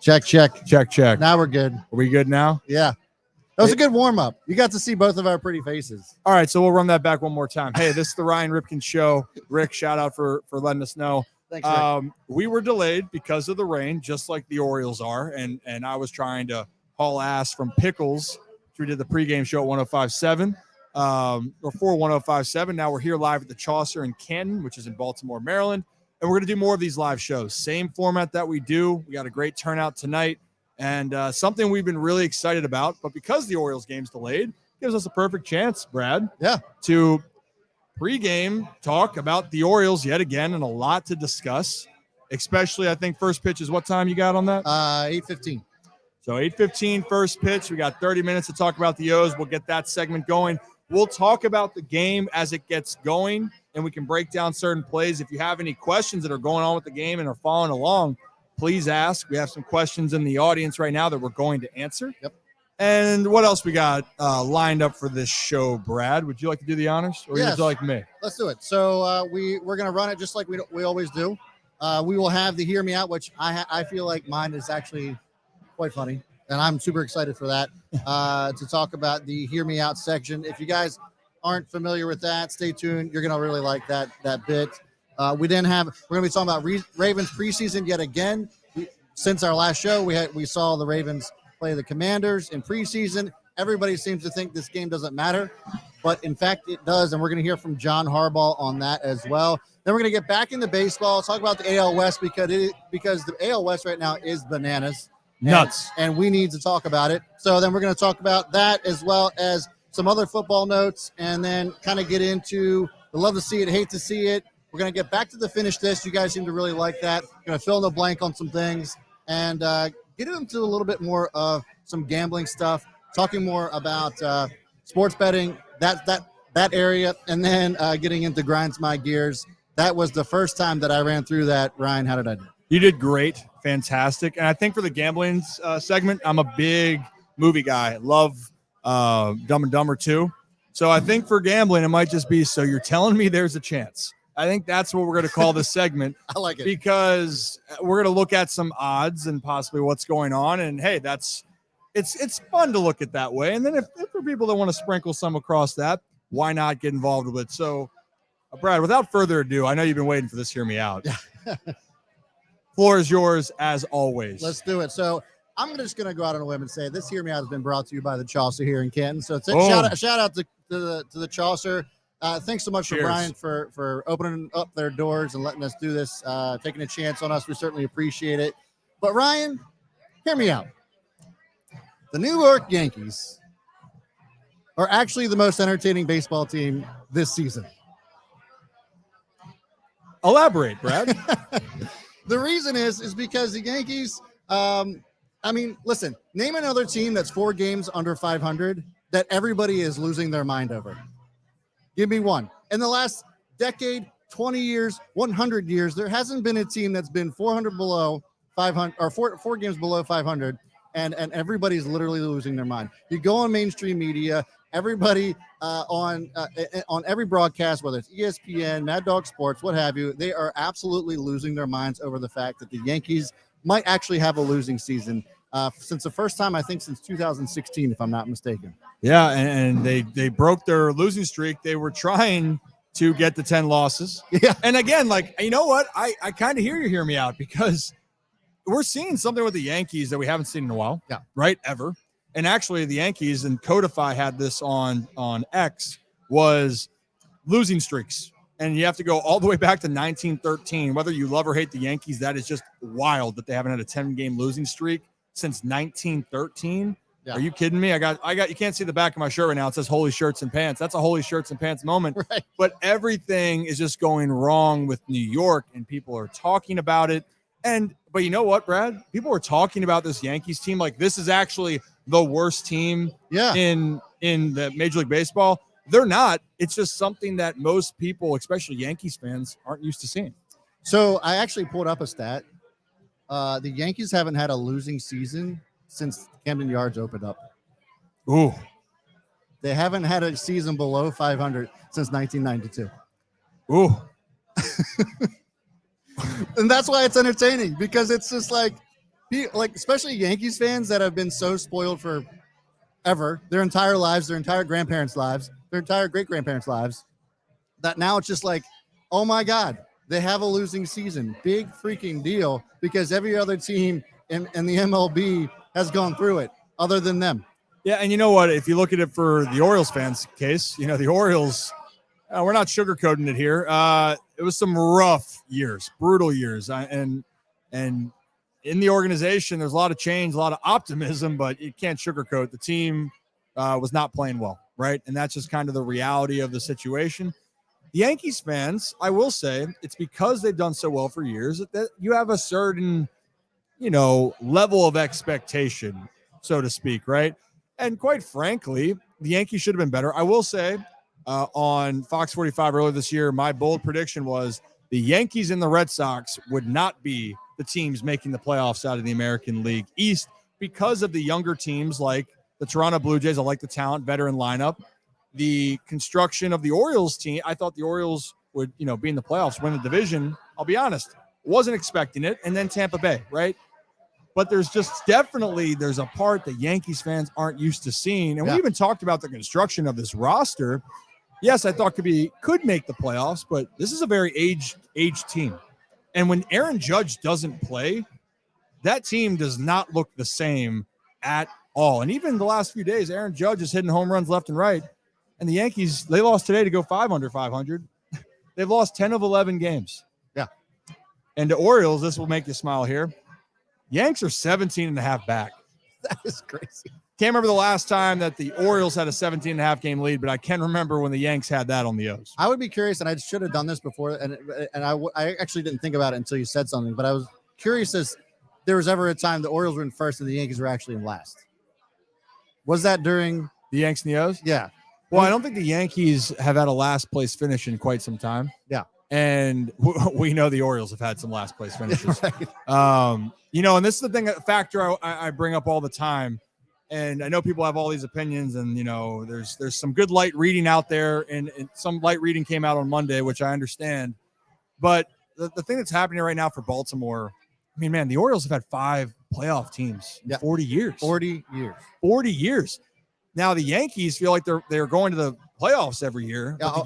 Check, check. Check, check. Now we're good. Are we good now? Yeah. That was a good warm-up. You got to see both of our pretty faces. All right, so we'll run that back one more time. Hey, this is the Ryan Ripken Show. Rick, shout out for letting us know. Thanks, Rick. We were delayed because of the rain, just like the Orioles are, and I was trying to haul ass from Pickles. We did the pregame show at 105.7, or for 105.7. Now we're here live at the Chaucer in Canton, which is in Baltimore, Maryland, and we're going to do more of these live shows. Same format that we do. We got a great turnout tonight. And something we've been really excited about, but because the Orioles game's delayed, gives us a perfect chance, Brad, to pregame talk about the Orioles yet again, and a lot to discuss, especially I think first pitch is what time you got on that? 8:15. So 8:15 first pitch. We got 30 minutes to talk about the O's. We'll get that segment going. We'll talk about the game as it gets going, and we can break down certain plays. If you have any questions that are going on with the game and are following along, please ask. We have some questions in the audience right now that we're going to answer. Yep. And what else we got lined up for this show, Brad? Would you like to do the honors, or would you like me? Let's do it. So we're going to run it just like we always do. We will have the Hear Me Out, which I feel like mine is actually quite funny, and I'm super excited for that, to talk about the Hear Me Out section. If you guys aren't familiar with that, stay tuned. You're going to really like that bit. We're going to be talking about Ravens preseason yet again. Since our last show, we saw the Ravens play the Commanders in preseason. Everybody seems to think this game doesn't matter, but in fact it does, and we're going to hear from John Harbaugh on that as well. Then we're going to get back into baseball, talk about the AL West because the AL West right now is bananas. Nuts. And we need to talk about it. So then we're going to talk about that as well as some other football notes, and then kind of get into the love to see it, hate to see it. We're going to get back to the finish this. You guys seem to really like that. We're going to fill in the blank on some things and get into a little bit more of some gambling stuff, talking more about sports betting, that area, and then getting into Grinds My Gears. That was the first time that I ran through that. Ryan, how did I do? You did great. Fantastic. And I think for the gambling segment, I'm a big movie guy. Love Dumb and Dumber 2. So I think for gambling, it might just be, so you're telling me there's a chance. I think that's what we're going to call this segment. I like it. Because we're going to look at some odds and possibly what's going on. And, hey, it's fun to look at that way. And then if for people that want to sprinkle some across that, why not get involved with it? So, Brad, without further ado, I know you've been waiting for this. Hear me out. Floor is yours, as always. Let's do it. So I'm just going to go out on a whim and say this Hear Me Out has been brought to you by the Chaucer here in Canton. So it's a shout out to the Chaucer. Thanks so much for Brian for opening up their doors and letting us do this, taking a chance on us. We certainly appreciate it. But Ryan, hear me out. The New York Yankees are actually the most entertaining baseball team this season. Elaborate, Brad. The reason is because the Yankees, listen, name another team that's 4 games under 500 that everybody is losing their mind over. Give me one. In the last decade, 20 years, 100 years, there hasn't been a team that's been 400 below 500 or four games below 500, and everybody's literally losing their mind. You go on mainstream media, everybody on every broadcast, whether it's ESPN, Mad Dog Sports, what have you, they are absolutely losing their minds over the fact that the Yankees might actually have a losing season since the first time, I think, since 2016, if I'm not mistaken. Yeah, and they broke their losing streak. They were trying to get to 10 losses. Yeah. And again, like, you know what? I kind of hear me out, because we're seeing something with the Yankees that we haven't seen in a while. Yeah. Right? Ever. And actually the Yankees, and Codify had this on X, was losing streaks. And you have to go all the way back to 1913. Whether you love or hate the Yankees, that is just wild that they haven't had a 10-game losing streak since 1913. Yeah. Are you kidding me? I got. You can't see the back of my shirt right now. It says "Holy Shirts and Pants." That's a Holy Shirts and Pants moment. Right. But everything is just going wrong with New York, and people are talking about it. But you know what, Brad? People are talking about this Yankees team like this is actually the worst team in the Major League Baseball. They're not. It's just something that most people, especially Yankees fans, aren't used to seeing. So I actually pulled up a stat. The Yankees haven't had a losing season since Camden Yards opened up. Ooh. They haven't had a season below 500 since 1992. Ooh. And that's why it's entertaining, because it's just like especially Yankees fans that have been so spoiled for ever, their entire lives, their entire grandparents' lives, their entire great grandparents' lives, that now it's just like, oh my God, they have a losing season. Big freaking deal, because every other team in the MLB has gone through it other than them. Yeah, and you know what? If you look at it for the Orioles fans' case, the Orioles, we're not sugarcoating it here. It was some rough years, brutal years, and in the organization, there's a lot of change, a lot of optimism, but you can't sugarcoat. The team was not playing well, right? And that's just kind of the reality of the situation. The Yankees fans, I will say, it's because they've done so well for years that you have a certain, level of expectation, so to speak, right? And quite frankly, the Yankees should have been better. I will say on Fox 45 earlier this year, my bold prediction was the Yankees and the Red Sox would not be the teams making the playoffs out of the American League East because of the younger teams like the Toronto Blue Jays. I like the talent, veteran lineup. The construction of the Orioles team, I thought the Orioles would, be in the playoffs, win the division. I'll be honest, wasn't expecting it. And then Tampa Bay, right? But there's a part that Yankees fans aren't used to seeing. And we even talked about the construction of this roster. Yes, I thought could make the playoffs, but this is a very aged team. And when Aaron Judge doesn't play, that team does not look the same at all. And even the last few days, Aaron Judge is hitting home runs left and right. And the Yankees, they lost today to go 5 under 500. They've lost 10 of 11 games. Yeah. And the Orioles, this will make you smile here, Yanks are 17.5 back. That is crazy. Can't remember the last time that the Orioles had a 17.5 game lead, but I can remember when the Yanks had that on the O's. I would be curious, and I should have done this before, and I actually didn't think about it until you said something, but I was curious as there was ever a time the Orioles were in first and the Yankees were actually in last. Was that during the Yanks and the O's? Yeah. Well, I don't think the Yankees have had a last place finish in quite some time. Yeah. And we know the Orioles have had some last place finishes. Right. And this is the factor I bring up all the time. And I know people have all these opinions, and there's some good light reading out there, and some light reading came out on Monday, which I understand. But the thing that's happening right now for Baltimore, I mean, man, the Orioles have had 5 playoff teams in 40 years. 40 years. 40 years. Now the Yankees feel like they're going to the playoffs every year. I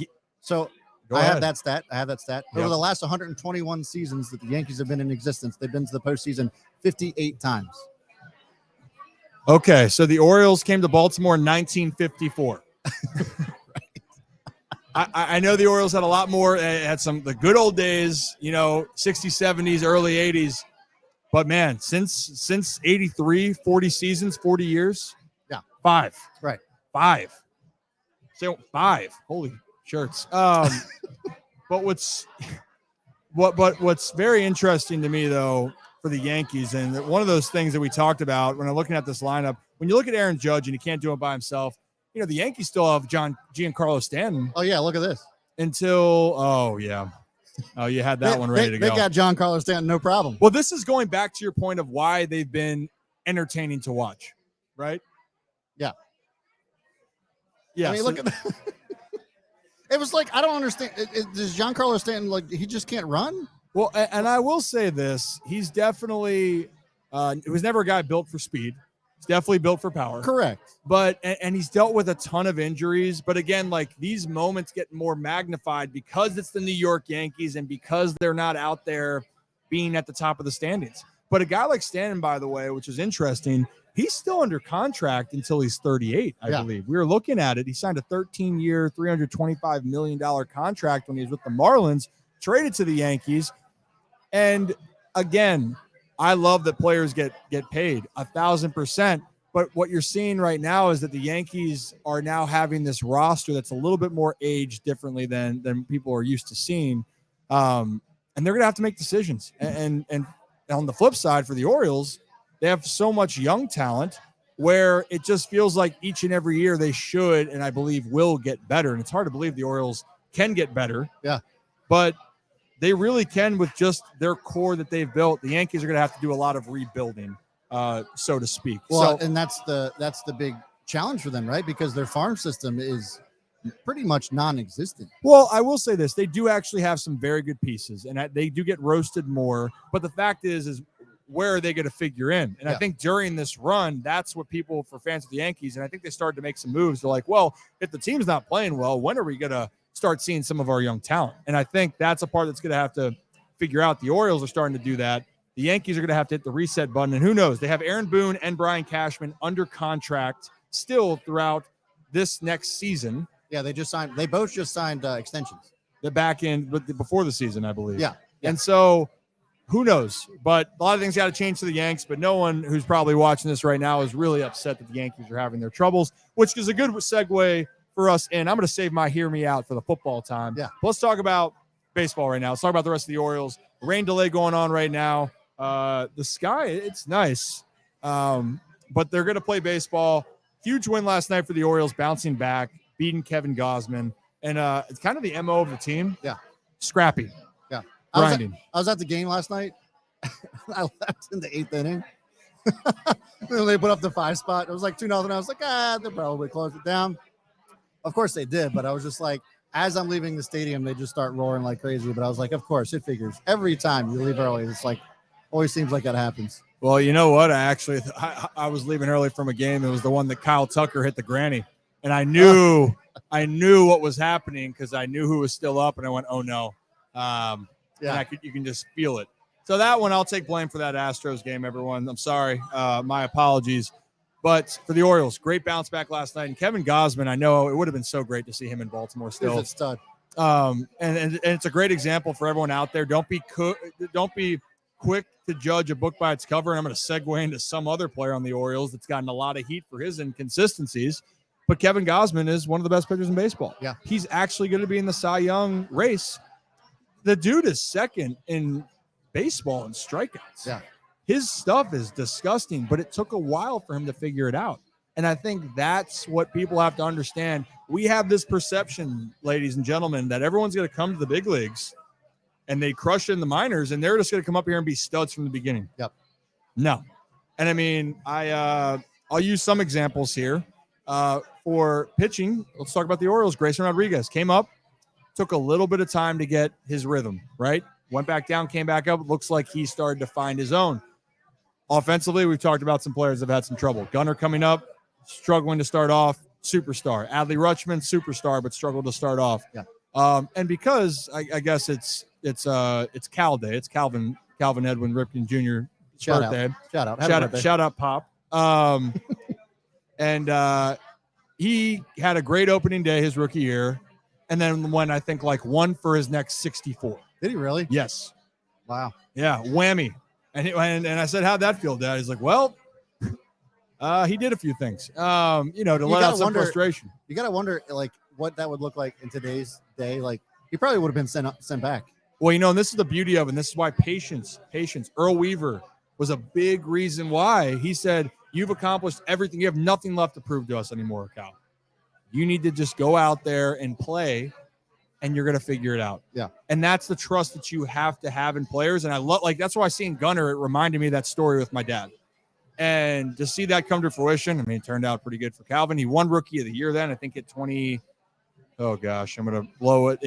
have that stat. Over the last 121 seasons that the Yankees have been in existence, they've been to the postseason 58 times. Okay, so the Orioles came to Baltimore in 1954. I know the Orioles had a lot more, had the good old days, 60s, 70s, early 80s. But, man, since 83, 40 seasons, 40 years. Yeah. 5. Right. 5. So 5. Holy shirts. But what's very interesting to me, though, for the Yankees, and one of those things that we talked about when I'm looking at this lineup, when you look at Aaron Judge and he can't do it by himself, the Yankees still have Giancarlo Stanton. Oh, yeah, look at this. You had that one ready to go. They got Giancarlo Stanton, no problem. Well, this is going back to your point of why they've been entertaining to watch, right? Yeah. Yeah. I mean, look at that. It was like, I don't understand. Does Giancarlo Stanton, he just can't run? Well, and I will say this. He's definitely he was never a guy built for speed. He's definitely built for power. Correct. But and he's dealt with a ton of injuries. But again, these moments get more magnified because it's the New York Yankees and because they're not out there being at the top of the standings. But a guy like Stanton, by the way, which is interesting, he's still under contract until he's 38, I believe. We were looking at it. He signed a 13-year, $325 million contract when he was with the Marlins, traded to the Yankees. And again, I love that players get paid 1,000%. But what you're seeing right now is that the Yankees are now having this roster that's a little bit more aged differently than people are used to seeing. And they're going to have to make decisions. And on the flip side for the Orioles, they have so much young talent where it just feels like each and every year they should, and I believe will get better. And it's hard to believe the Orioles can get better. Yeah. But they really can with just their core that they've built. The Yankees are going to have to do a lot of rebuilding, so to speak. Well, and that's the big challenge for them, right? Because their farm system is pretty much non-existent. Well, I will say this: they do actually have some very good pieces, and they do get roasted more. But the fact is where are they going to figure in? And I think during this run, that's what people, for fans of the Yankees, and I think they started to make some moves. They're like, well, if the team's not playing well, when are we going to start seeing some of our young talent? And I think that's a part that's going to have to figure out. The Orioles are starting to do that. The Yankees are going to have to hit the reset button. And who knows? They have Aaron Boone and Brian Cashman under contract still throughout this next season. Yeah, they both just signed extensions. The back end, but before the season, I believe. Yeah. And so who knows? But a lot of things got to change to the Yanks, but no one who's probably watching this right now is really upset that the Yankees are having their troubles, which is a good segue for us. And I'm going to save my hear me out for the football time. Yeah. Let's talk about baseball right now. Let's talk about the rest of the Orioles. Rain delay going on right now. The sky, it's nice. But they're going to play baseball. Huge win last night for the Orioles, bouncing back, beating Kevin Gausman. And it's kind of the MO of the team. Yeah. Scrappy. Yeah. Grinding. I was at the game last night. I left in the 8th inning. And they put up the 5 spot. It was like 2-0. I was like, they'll probably close it down. Of course they did, but I was just like, as I'm leaving the stadium, they just start roaring like crazy. But I was like, of course, it figures. Every time you leave early, it's like, always seems like that happens. Well, you know what? I was leaving early from a game. It was the one that Kyle Tucker hit the granny. And I knew what was happening because I knew who was still up. And I went, oh, no. And you can just feel it. So that one, I'll take blame for that Astros game, everyone. I'm sorry. My apologies. But for the Orioles, great bounce back last night. And Kevin Gausman, I know it would have been so great to see him in Baltimore still. He's a stud. And it's a great example for everyone out there. Don't be quick to judge a book by its cover. And I'm going to segue into some other player on the Orioles that's gotten a lot of heat for his inconsistencies. But Kevin Gausman is one of the best pitchers in baseball. Yeah. He's actually going to be in the Cy Young race. The dude is second in baseball in strikeouts. Yeah. His stuff is disgusting, but it took a while for him to figure it out. And I think that's what people have to understand. We have this perception, ladies and gentlemen, that everyone's going to come to the big leagues and they crush it in the minors and they're just going to come up here and be studs from the beginning. Yep. No. And I mean, I'll use some examples here. For pitching, let's talk about the Orioles. Grayson Rodriguez came up, took a little bit of time to get his rhythm, right? Went back down, came back up. Looks like he started to find his own. Offensively, we've talked about some players that have had some trouble. Gunnar coming up, struggling to start off, superstar. Adley Rutschman, superstar, but struggled to start off. Yeah. And because I guess it's Cal Day. It's Calvin Edwin Ripken Jr. birthday. Shout out, Pop. And he had a great opening day his rookie year, and then went, I think, like 1 for his next 64. Did he really? Yes. Wow. Yeah, whammy. And I said, how'd that feel, Dad? He's like, well, he did a few things, to let out some frustration. You got to wonder, like, what that would look like in today's day. Like, he probably would have been sent back. Well, and this is the beauty of it, and this is why patience. Earl Weaver was a big reason why. He said, you've accomplished everything. You have nothing left to prove to us anymore, Cal. You need to just go out there and play, and you're going to figure it out. Yeah. And that's the trust that you have to have in players. And I love, that's why seeing Gunnar, it reminded me of that story with my dad. And to see that come to fruition, I mean, it turned out pretty good for Calvin. He won Rookie of the Year then, I think at 20. Oh, gosh, I'm going to blow it.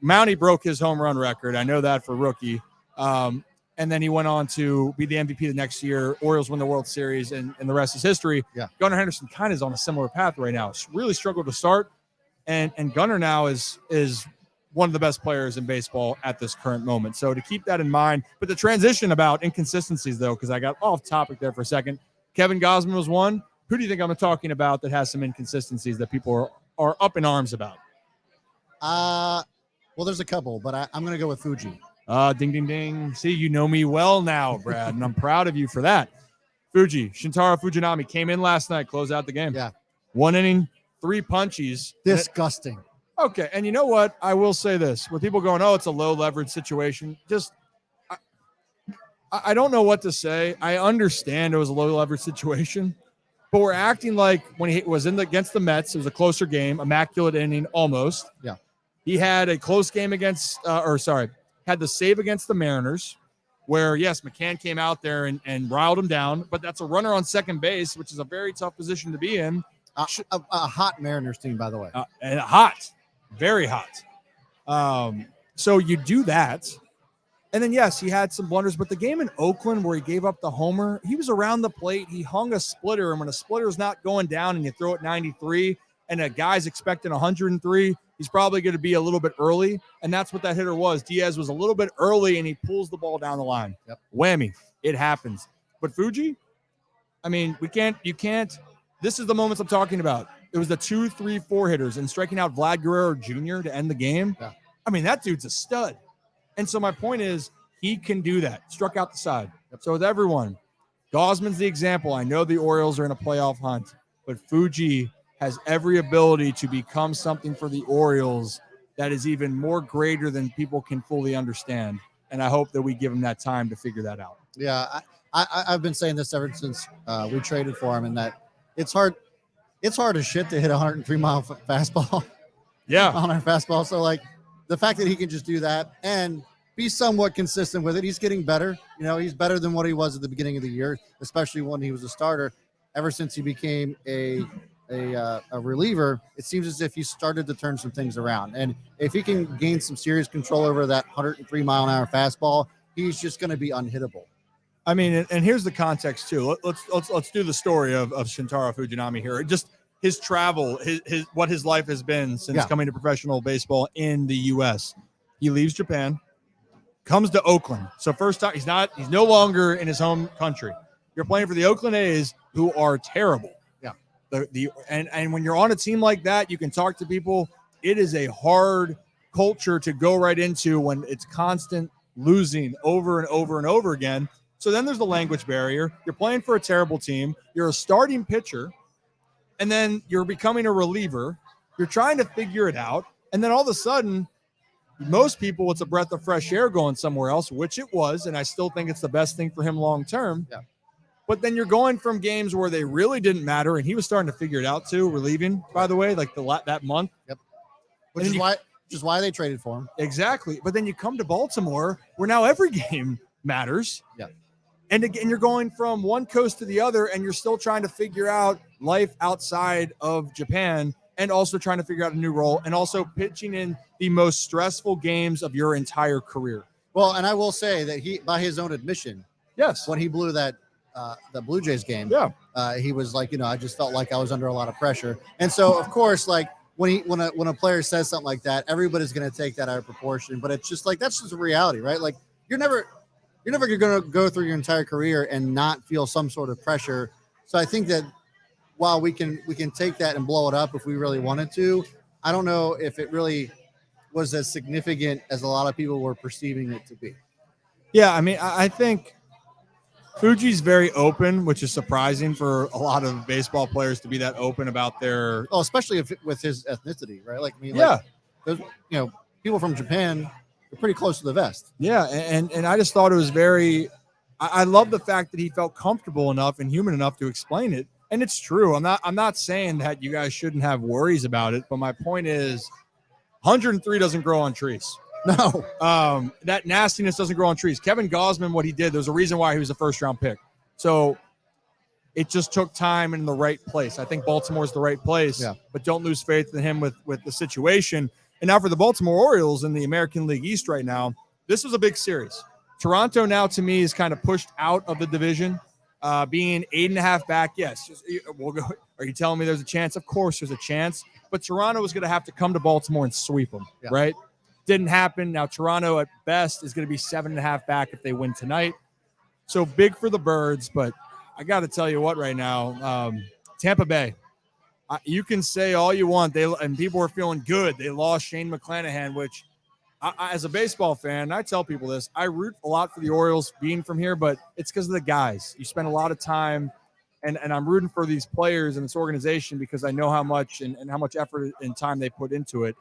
Mountie broke his home run record. I know that for rookie. And then he went on to be the MVP the next year. Orioles win the World Series, and the rest is history. Yeah. Gunnar Henderson kind of is on a similar path right now. Really struggled to start, and Gunnar now is one of the best players in baseball at this current moment. So to keep that in mind. But the transition about inconsistencies, though, because I got off topic there for a second. Kevin Gausman was one. Who do you think I'm talking about that has some inconsistencies that people are up in arms about? Well, there's a couple, but I'm going to go with Fuji. Ding, ding, ding. See, you know me well now, Brad, and I'm proud of you for that. Shintaro Fujinami came in last night, closed out the game. Yeah. 1 inning, 3 punchies. Disgusting. Okay, and you know what? I will say this. With people going, it's a low leverage situation, I don't know what to say. I understand it was a low leverage situation, but we're acting like when he was against the Mets, it was a closer game, immaculate inning almost. Yeah. He had a close game had the save against the Mariners where, yes, McCann came out there and riled him down, but that's a runner on second base, which is a very tough position to be in. A hot Mariners team, by the way. And hot, very hot. So you do that. And then, yes, he had some blunders, but the game in Oakland where he gave up the homer, he was around the plate. He hung a splitter, and when a splitter is not going down and you throw it 93 and a guy's expecting 103, he's probably going to be a little bit early, and that's what that hitter was. Diaz was a little bit early, and he pulls the ball down the line. Yep. Whammy. It happens. But Fuji, I mean, you can't – this is the moments I'm talking about. It was the 2, 3, 4 hitters, and striking out Vlad Guerrero Jr. to end the game. Yeah. I mean, that dude's a stud. And so my point is he can do that. Struck out the side. Yep. So with everyone, Gausman's the example. I know the Orioles are in a playoff hunt, but Fuji has every ability to become something for the Orioles that is even more greater than people can fully understand. And I hope that we give him that time to figure that out. Yeah, I've been saying this ever since we traded for him, and that it's hard as shit to hit a 103-mile fastball. Yeah, on our fastball. So like the fact that he can just do that and be somewhat consistent with it, he's getting better. You know, he's better than what he was at the beginning of the year, especially when he was a starter. Ever since he became a reliever, it seems as if he started to turn some things around. And if he can gain some serious control over that 103-mile-an-hour fastball, he's just going to be unhittable. I mean, and here's the context too. Let's do the story of Shintaro Fujinami here. Just his travel, his what his life has been since coming to professional baseball in the U.S. He leaves Japan, comes to Oakland. So first time he's no longer in his home country. You're playing for the Oakland A's, who are terrible. Yeah. And when you're on a team like that, you can talk to people. It is a hard culture to go right into when it's constant losing over and over and over again. So then there's the language barrier. You're playing for a terrible team. You're a starting pitcher, and then you're becoming a reliever. You're trying to figure it out. And then all of a sudden, most people, it's a breath of fresh air going somewhere else, which it was. And I still think it's the best thing for him long term. Yeah. But then you're going from games where they really didn't matter, and he was starting to figure it out too, relieving, by the way, like that month. Yep. Which is why they traded for him. Exactly. But then you come to Baltimore, where now every game matters. Yeah. And again, you're going from one coast to the other, and you're still trying to figure out life outside of Japan, and also trying to figure out a new role, and also pitching in the most stressful games of your entire career. Well, and I will say that he, by his own admission, yes, when he blew that the Blue Jays game, he was like, I just felt like I was under a lot of pressure. And so, of course, like when a player says something like that, everybody's going to take that out of proportion. But it's just like that's just a reality, right? Like you're never going to go through your entire career and not feel some sort of pressure. So I think that while we can take that and blow it up if we really wanted to, I don't know if it really was as significant as a lot of people were perceiving it to be. Yeah, I mean, I think Fuji's very open, which is surprising for a lot of baseball players to be that open about their. Oh, especially with his ethnicity, right? Like, I mean, like, those, people from Japan. They're pretty close to the vest. Yeah, and I just thought it was very – I love the fact that he felt comfortable enough and human enough to explain it. And it's true. I'm not saying that you guys shouldn't have worries about it, but my point is 103 doesn't grow on trees. No. That nastiness doesn't grow on trees. Kevin Gausman, what he did, there's a reason why he was a first-round pick. So it just took time in the right place. I think Baltimore's the right place, but don't lose faith in him with the situation. And now for the Baltimore Orioles in the American League East right now, this was a big series. Toronto now, to me, is kind of pushed out of the division, being 8.5 back. Yes, we'll go. Are you telling me there's a chance? Of course there's a chance. But Toronto is going to have to come to Baltimore and sweep them, right? Didn't happen. Now Toronto at best is going to be 7.5 back if they win tonight. So big for the Birds. But I got to tell you what right now, Tampa Bay. You can say all you want. And people are feeling good. They lost Shane McClanahan, which I, as a baseball fan, I tell people this. I root a lot for the Orioles being from here, but it's because of the guys. You spend a lot of time, and I'm rooting for these players and this organization because I know how much and how much effort and time they put into it.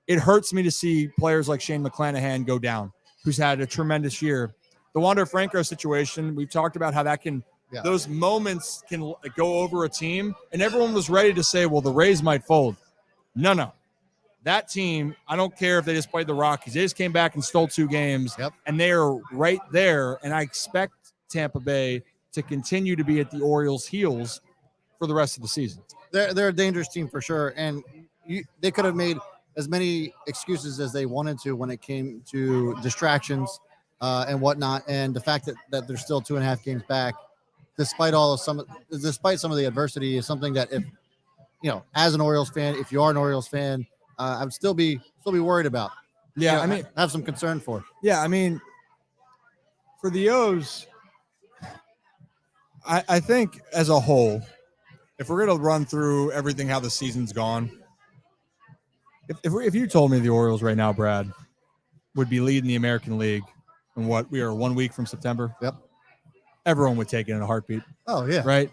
It hurts me to see players like Shane McClanahan go down, who's had a tremendous year. The Wander Franco situation, we've talked about how that can – those moments can go over a team, and everyone was ready to say, well, the Rays might fold. No. That team, I don't care if they just played the Rockies. They just came back and stole 2 games, and they are right there. And I expect Tampa Bay to continue to be at the Orioles' heels. for the rest of the season. They're a dangerous team for sure, and they could have made as many excuses as they wanted to when it came to distractions and whatnot, and the fact that they're still 2.5 games back, despite some of the adversity, is something that, if as an Orioles fan, if you are an Orioles fan, I would still be worried about. Yeah, I mean, have some concern for. Yeah, I mean, for the O's, I think as a whole, if we're going to run through everything, how the season's gone, if you told me the Orioles right now, Brad, would be leading the American League, and what we are 1 week from September, yep, everyone would take it in a heartbeat. Oh yeah, right.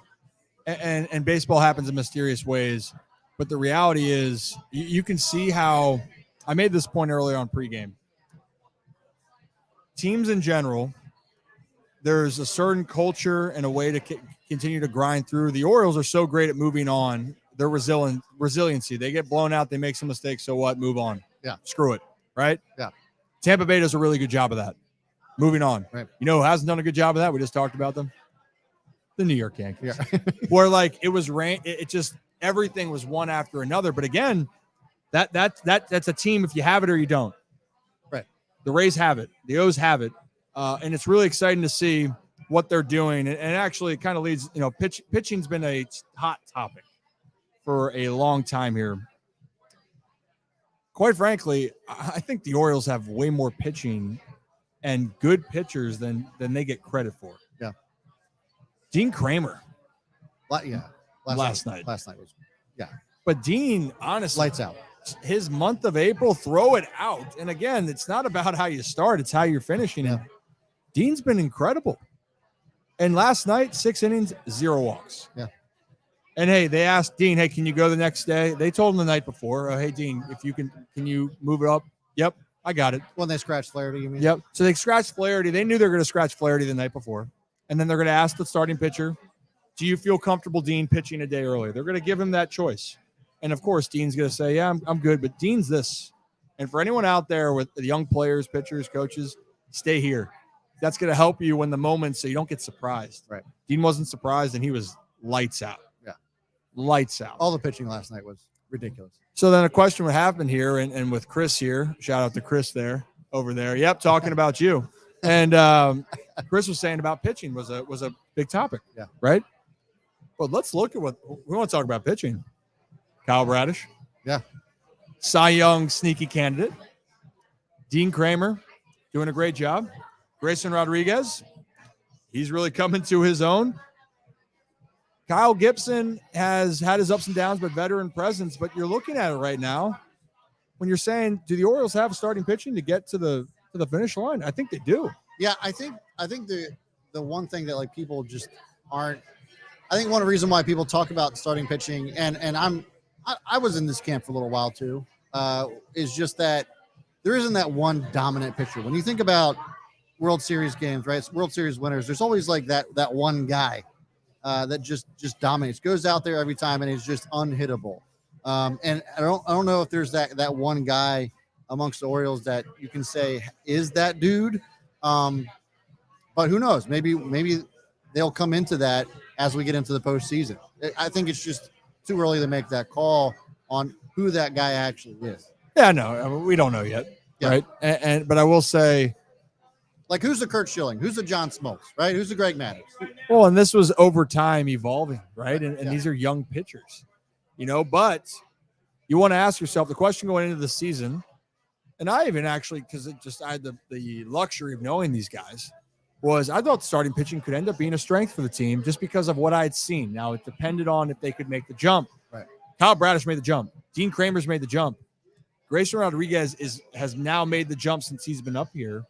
And baseball happens in mysterious ways, but the reality is, you can see how I made this point earlier on pregame. Teams in general, there's a certain culture and a way to continue to grind through. The Orioles are so great at moving on. Their resiliency. They get blown out. They make some mistakes. So what? Move on. Yeah. Screw it. Right? Yeah. Tampa Bay does a really good job of that. Moving on. Right. You know who hasn't done a good job of that? We just talked about them. The New York Yankees. Yeah. Where it was rain. It just, everything was one after another. But again, that's a team if you have it or you don't. Right. The Rays have it. The O's have it. And it's really exciting to see what they're doing. And actually it kind of leads, pitching's been a hot topic for a long time here. Quite frankly, I think the Orioles have way more pitching and good pitchers than they get credit for. Yeah. Dean Kramer. Yeah. Last night. Last night was, yeah. But Dean, honestly, lights out. His month of April, throw it out. And again, it's not about how you start, it's how you're finishing. Yeah. And Dean's been incredible. And last night, 6 innings, 0 walks. Yeah. And hey, they asked Dean, hey, can you go the next day? They told him the night before, hey, Dean, if you can you move it up? Yep, I got it. When they scratched Flaherty, you mean? Yep. So they scratched Flaherty. They knew they were going to scratch Flaherty the night before. And then they're going to ask the starting pitcher, do you feel comfortable, Dean, pitching a day earlier? They're going to give him that choice. And of course, Dean's going to say, yeah, I'm good. But Dean's this. And for anyone out there with the young players, pitchers, coaches, stay here. That's going to help you when the moment, so you don't get surprised. Right. Dean wasn't surprised, and he was lights out. Yeah. Lights out. All the pitching last night was ridiculous. So then a question would happen here, and with Chris here, shout out to Chris over there. Yep, talking about you. And Chris was saying about pitching was a big topic. Yeah. Right? But let's look at what we want to talk about pitching. Kyle Bradish. Yeah. Cy Young sneaky candidate. Dean Kramer doing a great job. Grayson Rodriguez, he's really coming to his own. Kyle Gibson has had his ups and downs, but veteran presence. But you're looking at it right now when you're saying, do the Orioles have starting pitching to get to the finish line? I think they do. Yeah, I think the one thing that people just aren't. I think one reason why people talk about starting pitching, and I was in this camp for a little while too, is just that there isn't that one dominant pitcher. When you think about World Series games, right? It's World Series winners. There's always that one guy that just dominates, goes out there every time, and is just unhittable. And I don't know if there's that one guy amongst the Orioles that you can say is that dude. But who knows? Maybe they'll come into that as we get into the postseason. I think it's just too early to make that call on who that guy actually is. Yeah, no, we don't know yet, Yeah. Right? But I will say, who's the Kurt Schilling? Who's the John Smoltz, right? Who's the Greg Maddux? well, and this was over time evolving, right? And Yeah. these are young pitchers, but you want to ask yourself the question going into the season, and I even actually, because I had the luxury of knowing these guys, was I thought starting pitching could end up being a strength for the team just because of what I had seen. Now, it depended on if they could make the jump. Right. Kyle Bradish made the jump. Dean Kramer's made the jump. Grayson Rodriguez has now made the jump since he's been up here.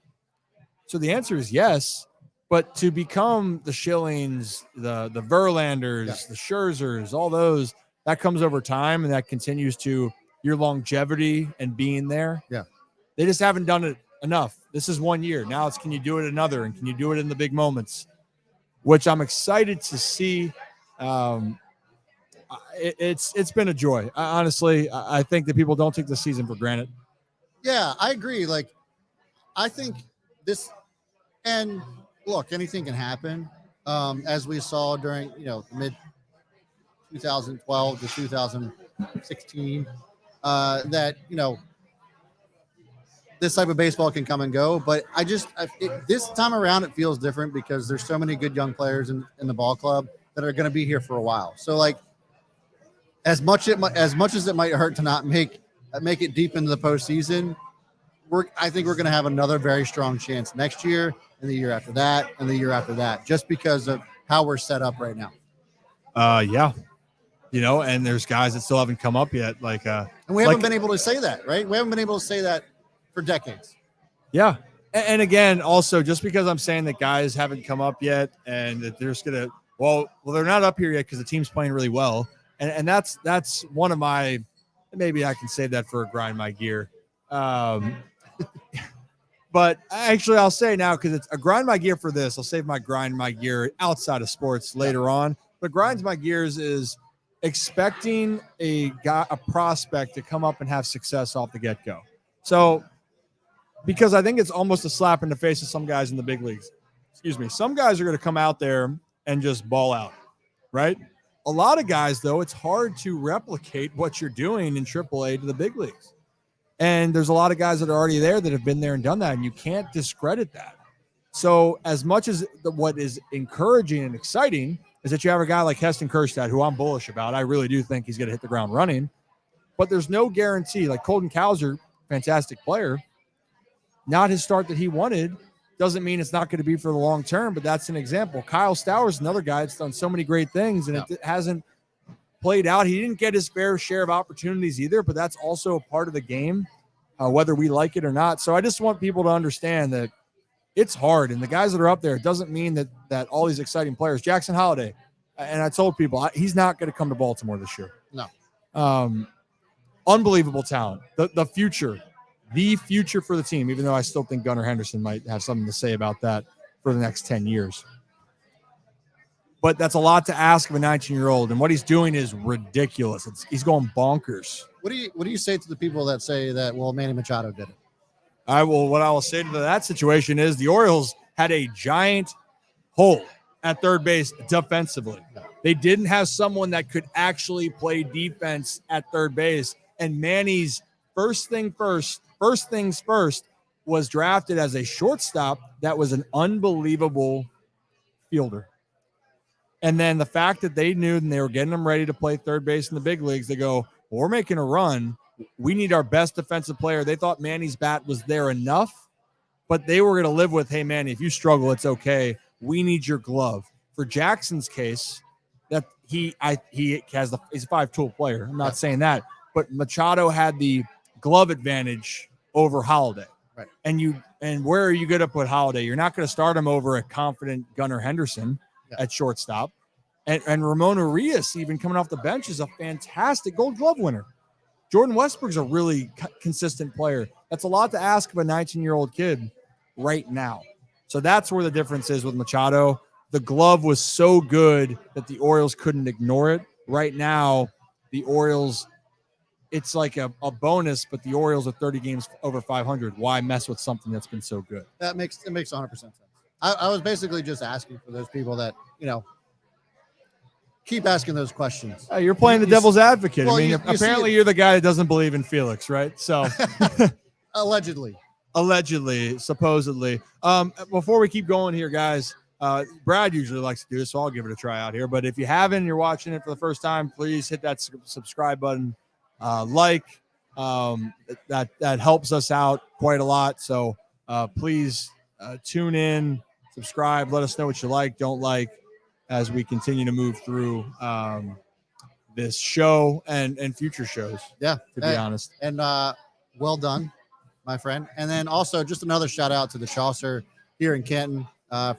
So the answer is yes, but to become the Schillings, the Verlanders, Yeah. the Scherzers, all those, that comes over time, and that continues to your longevity and being there. Yeah. They just haven't done it enough. This is 1 year. Now it's, can you do it another, and can you do it in the big moments, which I'm excited to see. It's been a joy. Honestly, I think that people don't take the season for granted. Yeah, I agree. I think this, and look, anything can happen. As we saw during, the 2012 to 2016, that, this type of baseball can come and go. But this time around, it feels different because there's so many good young players in the ball club that are going to be here for a while. So like, as much as it might hurt to not make it deep into the postseason, I think we're going to have another very strong chance next year and the year after that and the year after that, just because of how we're set up right now. Yeah. And there's guys that still haven't come up yet. And we haven't been able to say that, right? We haven't been able to say that for decades. Yeah. And again, also, just because I'm saying that guys haven't come up yet and that they're just going to, well, they're not up here yet because the team's playing really well. And that's one of my, maybe I can save that for a grind my gear. But actually I'll say now, because it's a grind my gear for this, I'll save my grind my gear outside of sports later on. But grinds my gears is expecting a prospect to come up and have success off the get-go. So, because I think it's almost a slap in the face of some guys in the big leagues. Excuse me. Some guys are going to come out there and just ball out, right? A lot of guys, though, it's hard to replicate what you're doing in AAA to the big leagues. And there's a lot of guys that are already there that have been there and done that, and you can't discredit that. So as much as what is encouraging and exciting is that you have a guy like Heston Kjerstad, who I'm bullish about. I really do think he's going to hit the ground running. But there's no guarantee. Like Colton Cowser, fantastic player, not his start that he wanted. Doesn't mean it's not going to be for the long term, but that's an example. Kyle Stowers, another guy that's done so many great things, and it hasn't played out. He didn't get his fair share of opportunities either, but that's also a part of the game, whether we like it or not. So I just want people to understand that it's hard, and the guys that are up there, it doesn't mean that all these exciting players, Jackson Holliday, and I told people he's not going to come to Baltimore this year. No. Unbelievable talent. The future for the team, even though I still think Gunnar Henderson might have something to say about that for the next 10 years. But that's a lot to ask of a 19-year-old, and what he's doing is ridiculous. He's going bonkers. What do you say to the people that say that, well, Manny Machado did it? What I will say to that situation is the Orioles had a giant hole at third base defensively. They didn't have someone that could actually play defense at third base, and Manny's first things first was drafted as a shortstop that was an unbelievable fielder. And then the fact that they knew and they were getting him ready to play third base in the big leagues, they go, well, we're making a run. We need our best defensive player. They thought Manny's bat was there enough, but they were going to live with, hey, Manny, if you struggle, it's okay. We need your glove. For Jackson's case, that he's a five-tool player. I'm not saying that, but Machado had the glove advantage over Holliday. Right. And where are you going to put Holliday? You're not going to start him over a confident Gunnar Henderson at shortstop. And Ramon Urias, even coming off the bench, is a fantastic Gold Glove winner. Jordan Westbrook's a really consistent player. That's a lot to ask of a 19-year-old kid right now. So that's where the difference is with Machado. The glove was so good that the Orioles couldn't ignore it. Right now, the Orioles, it's like a bonus, but the Orioles are 30 games over 500. Why mess with something that's been so good? It makes 100% sense. I was basically just asking for those people that, keep asking those questions. You're playing the devil's advocate. Well, I mean, apparently you're the guy that doesn't believe in Felix, right? So Allegedly, supposedly. Before we keep going here, guys, Brad usually likes to do this, so I'll give it a try out here. But if you haven't, you're watching it for the first time, please hit that subscribe button. That helps us out quite a lot. So please tune in, subscribe, let us know what you like, don't like, as we continue to move through this show and future shows. Yeah, to be honest. And well done, my friend. And then also just another shout out to the Chaucer here in Canton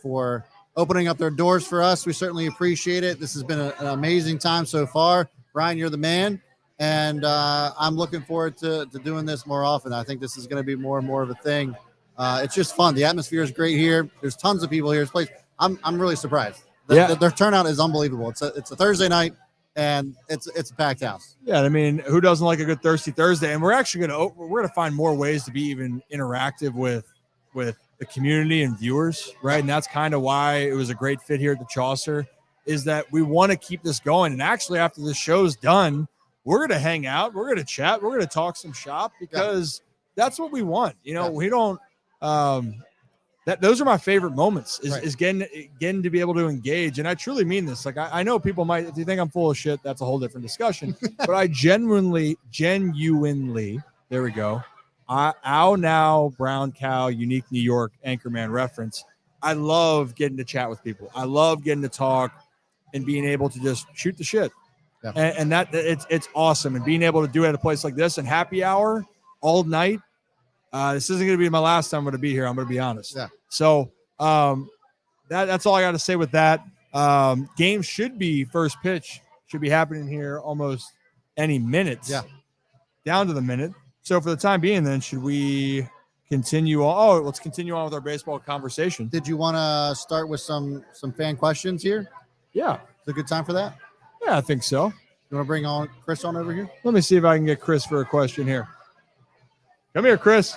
for opening up their doors for us. We certainly appreciate it. This has been an amazing time so far. Brian, you're the man. And I'm looking forward to doing this more often. I think this is going to be more and more of a thing. It's just fun. The atmosphere is great here. There's tons of people here. This place, I'm really surprised. Their turnout is unbelievable. It's a Thursday night, and it's a packed house. Yeah, I mean, who doesn't like a good Thirsty Thursday? And we're actually gonna find more ways to be even interactive with the community and viewers, right? And that's kind of why it was a great fit here at the Chaucer. is that we want to keep this going. And actually, after the show's done, we're going to hang out. We're going to chat. We're going to talk some shop because that's what we want. We don't those are my favorite moments is getting to be able to engage. And I truly mean this. Like, I know people might, if you think I'm full of shit, that's a whole different discussion. But I genuinely, there we go. Ow Now, Brown Cow, Unique New York, Anchorman reference. I love getting to chat with people. I love getting to talk and being able to just shoot the shit. Yeah. And that it's awesome. And being able to do it at a place like this and happy hour all night. This isn't going to be my last time I'm going to be here. I'm going to be honest. Yeah. So that's all I got to say with that. Game should be first pitch should be happening here almost any minute. Yeah. Down to the minute. So for the time being, then should we continue on? Oh, let's continue on with our baseball conversation. Did you want to start with some fan questions here? Yeah. Is it a good time for that? Yeah, I think so. You want to bring on Chris on over here? Let me see if I can get Chris for a question here. Come here, Chris.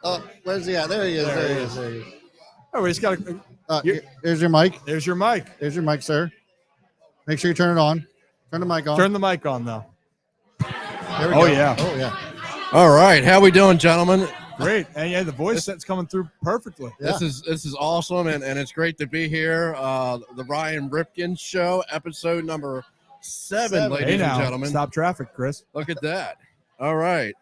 Oh, where's he at? There he is. There he is. Oh, we just got to. There's your mic. There's your mic. There's your mic, sir. Make sure you turn it on. Turn the mic on. Turn the mic on, though. There we go. Yeah. Oh, yeah. All right. How we doing, gentlemen? Great. And yeah, the voice set's coming through perfectly. Yeah. This is awesome, and it's great to be here. The Ryan Ripken Show, episode number 7, ladies and gentlemen. Stop traffic, Chris. Look at that. All right.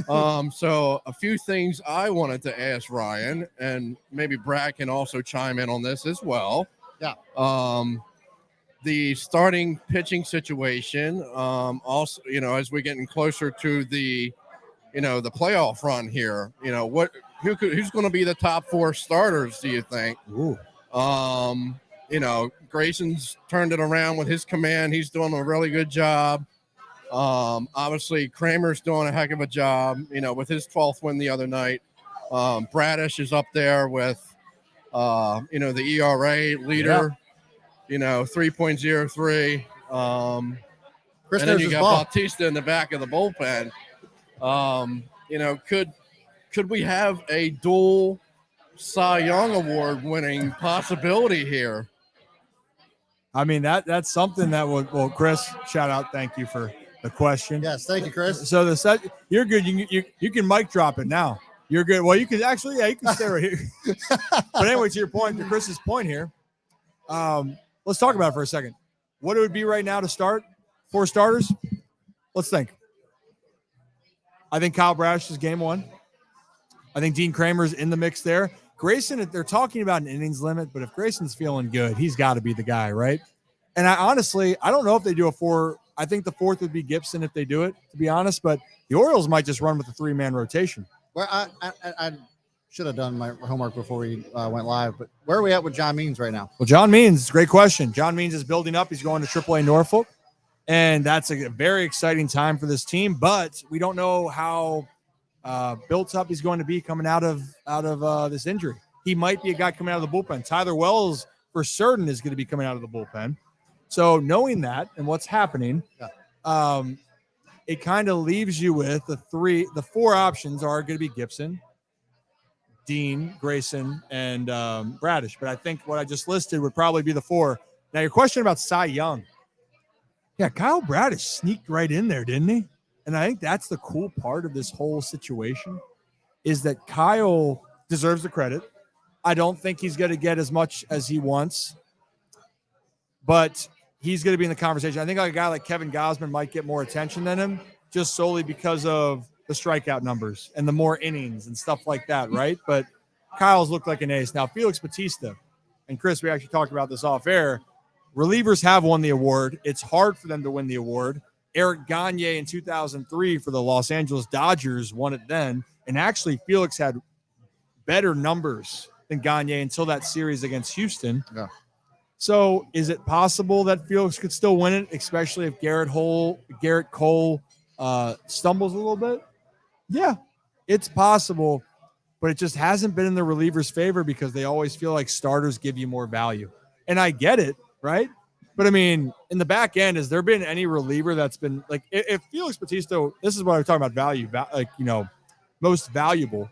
So a few things I wanted to ask Ryan, and maybe Brad can also chime in on this as well. Yeah. The starting pitching situation, also, as we're getting closer to the playoff run here, who's going to be the top 4 starters, do you think? Ooh. Grayson's turned it around with his command. He's doing a really good job. Obviously Kramer's doing a heck of a job, with his 12th win the other night. Bradish is up there with, the ERA leader, 3.03. And then you got Bautista in the back of the bullpen. Could we have a dual Cy Young Award winning possibility here? I mean, that's something that would, well, Chris, shout out. Thank you for the question. Yes. Thank you, Chris. So you're good. You can mic drop it now. You're good. Well, you can actually, you can stay right here. But anyway, to your point, to Chris's point here, let's talk about it for a second. What it would be right now to start 4 starters. Let's think. I think Kyle Bradish is game 1. I think Dean Kramer's in the mix there. Grayson, they're talking about an innings limit, but if Grayson's feeling good, he's got to be the guy, right? And I don't know if they do a 4. I think the 4th would be Gibson if they do it, to be honest. But the Orioles might just run with a 3-man rotation. Well, I should have done my homework before we went live, but where are we at with John Means right now? Well, John Means, great question. John Means is building up. He's going to AAA Norfolk, and that's a very exciting time for this team. But we don't know how built up he's going to be coming out of this injury. He might be a guy coming out of the bullpen. Tyler Wells, for certain, is going to be coming out of the bullpen. So knowing that and what's happening, it kind of leaves you with the 4 options are going to be Gibson, Dean, Grayson, and Bradish. But I think what I just listed would probably be the 4. Now, your question about Cy Young. Yeah, Kyle Bradish sneaked right in there, didn't he? And I think that's the cool part of this whole situation is that Kyle deserves the credit. I don't think he's going to get as much as he wants, but he's going to be in the conversation. I think a guy like Kevin Gausman might get more attention than him just solely because of the strikeout numbers and the more innings and stuff like that, right? But Kyle's looked like an ace. Now, Felix Bautista, and Chris, we actually talked about this off air. Relievers have won the award. It's hard for them to win the award. Eric Gagne in 2003 for the Los Angeles Dodgers won it then. And actually, Felix had better numbers than Gagne until that series against Houston. Yeah. So is it possible that Felix could still win it, especially if Garrett Cole stumbles a little bit? Yeah, it's possible, but it just hasn't been in the relievers' favor because they always feel like starters give you more value. And I get it, right? But I mean, in the back end, has there been any reliever that's been like, if Felix Bautista, this is what I'm talking about value, most valuable.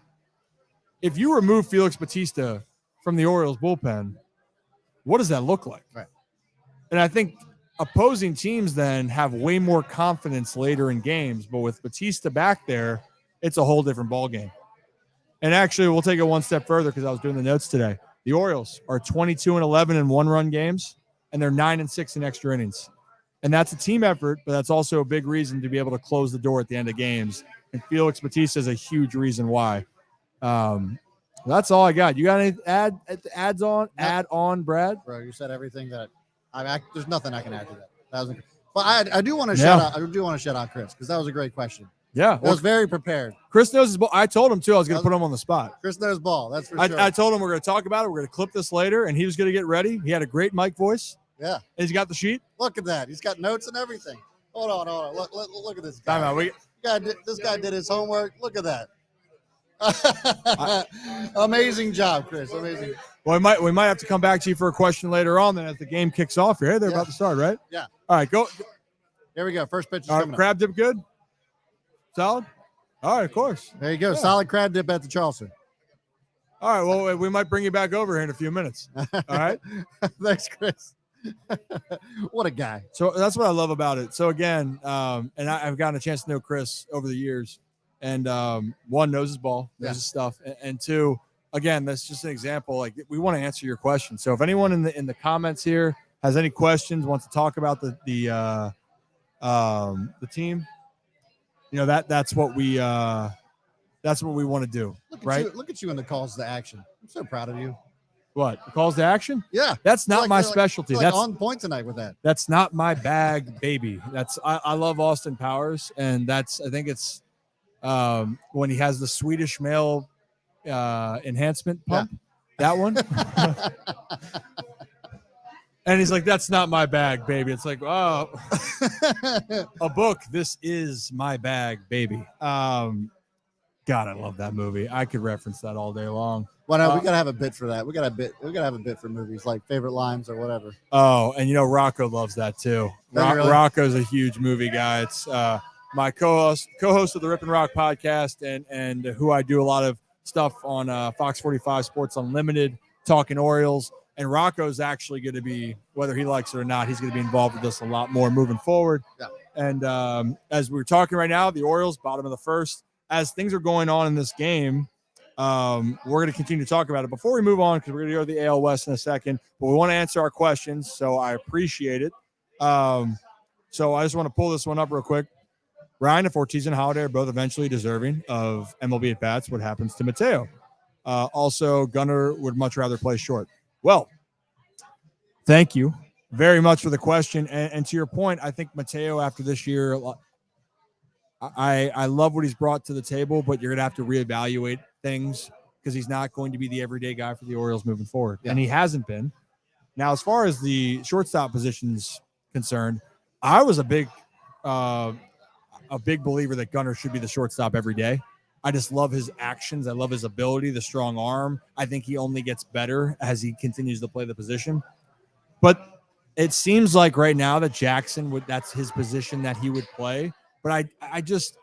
if you remove Felix Batista from the Orioles bullpen, what does that look like? Right. And I think opposing teams then have way more confidence later in games, but with Batista back there, it's a whole different ballgame. And actually, we'll take it one step further because I was doing the notes today. The Orioles are 22-11 in one-run games, and they're 9-6 in extra innings. And that's a team effort, but that's also a big reason to be able to close the door at the end of games. And Felix Batista is a huge reason why. That's all I got. You got any add on, Brad? Bro, you said everything that there's nothing I can add to that. But I do want to shout out. I do want to shout out Chris because that was a great question. Yeah, I was very prepared. Chris knows his ball. I told him too. I was going to put him on the spot. Chris knows ball. That's for sure. I told him we're going to talk about it. We're going to clip this later, and he was going to get ready. He had a great mic voice. Yeah, and he's got the sheet. Look at that. He's got notes and everything. Hold on. Look at this guy. Time out. This guy did his homework. Look at that. Amazing job, Chris. Amazing. Well, we might have to come back to you for a question later on. Then as the game kicks off here, they're about to start, right? Yeah. All right, go. Here we go. First pitch is All right, coming up. crab dip good. Solid. All right, of course. There you go. Yeah. Solid crab dip at the Charleston. All right. Well, we might bring you back over here in a few minutes. All right. Thanks, Chris. What a guy. So that's what I love about it. So again, and I've gotten a chance to know Chris over the years, and one, knows his ball, knows his stuff, and two, again, that's just an example. Like, we want to answer your questions. So if anyone in the comments here has any questions, wants to talk about the team, you know, that's what we want to do. Look at you in the calls to action. I'm so proud of you. What, the calls to action? Yeah, that's not my specialty. That's That's on point tonight with that. That's not my bag, baby. I love Austin Powers, and I think it's when he has the Swedish male enhancement pump. Yeah. That one. And he's like, that's not my bag, baby. It's like, oh, a book. This is my bag, baby. God, I love that movie. I could reference that all day long. Well, no, we gotta have a bit for that. We gotta have a bit for movies, like favorite lines or whatever. Oh, and Rocco loves that too. Really? Rocco's a huge movie guy. It's my co-host of the Rip and Rock podcast, and who I do a lot of stuff on Fox 45 Sports Unlimited, talking Orioles. And Rocco's actually going to be, whether he likes it or not, he's going to be involved with us a lot more moving forward. Yeah. And as we're talking right now, the Orioles, bottom of the first, as things are going on in this game, we're going to continue to talk about it. Before we move on, because we're going to go to the AL West in a second, but we want to answer our questions, so I appreciate it. So I just want to pull this one up real quick. Ryan, if Ortiz and Holiday are both eventually deserving of MLB at-bats, what happens to Mateo? Also, Gunnar would much rather play short. Well, thank you very much for the question. And to your point, I think Mateo, after this year, I love what he's brought to the table, but you're going to have to reevaluate things because he's not going to be the everyday guy for the Orioles moving forward. Yeah. And he hasn't been. Now, as far as the shortstop position's concerned, I was a big believer that Gunnar should be the shortstop every day. I just love his actions. I love his ability, the strong arm. I think he only gets better as he continues to play the position. But it seems like right now that Jackson that's his position that he would play. But I just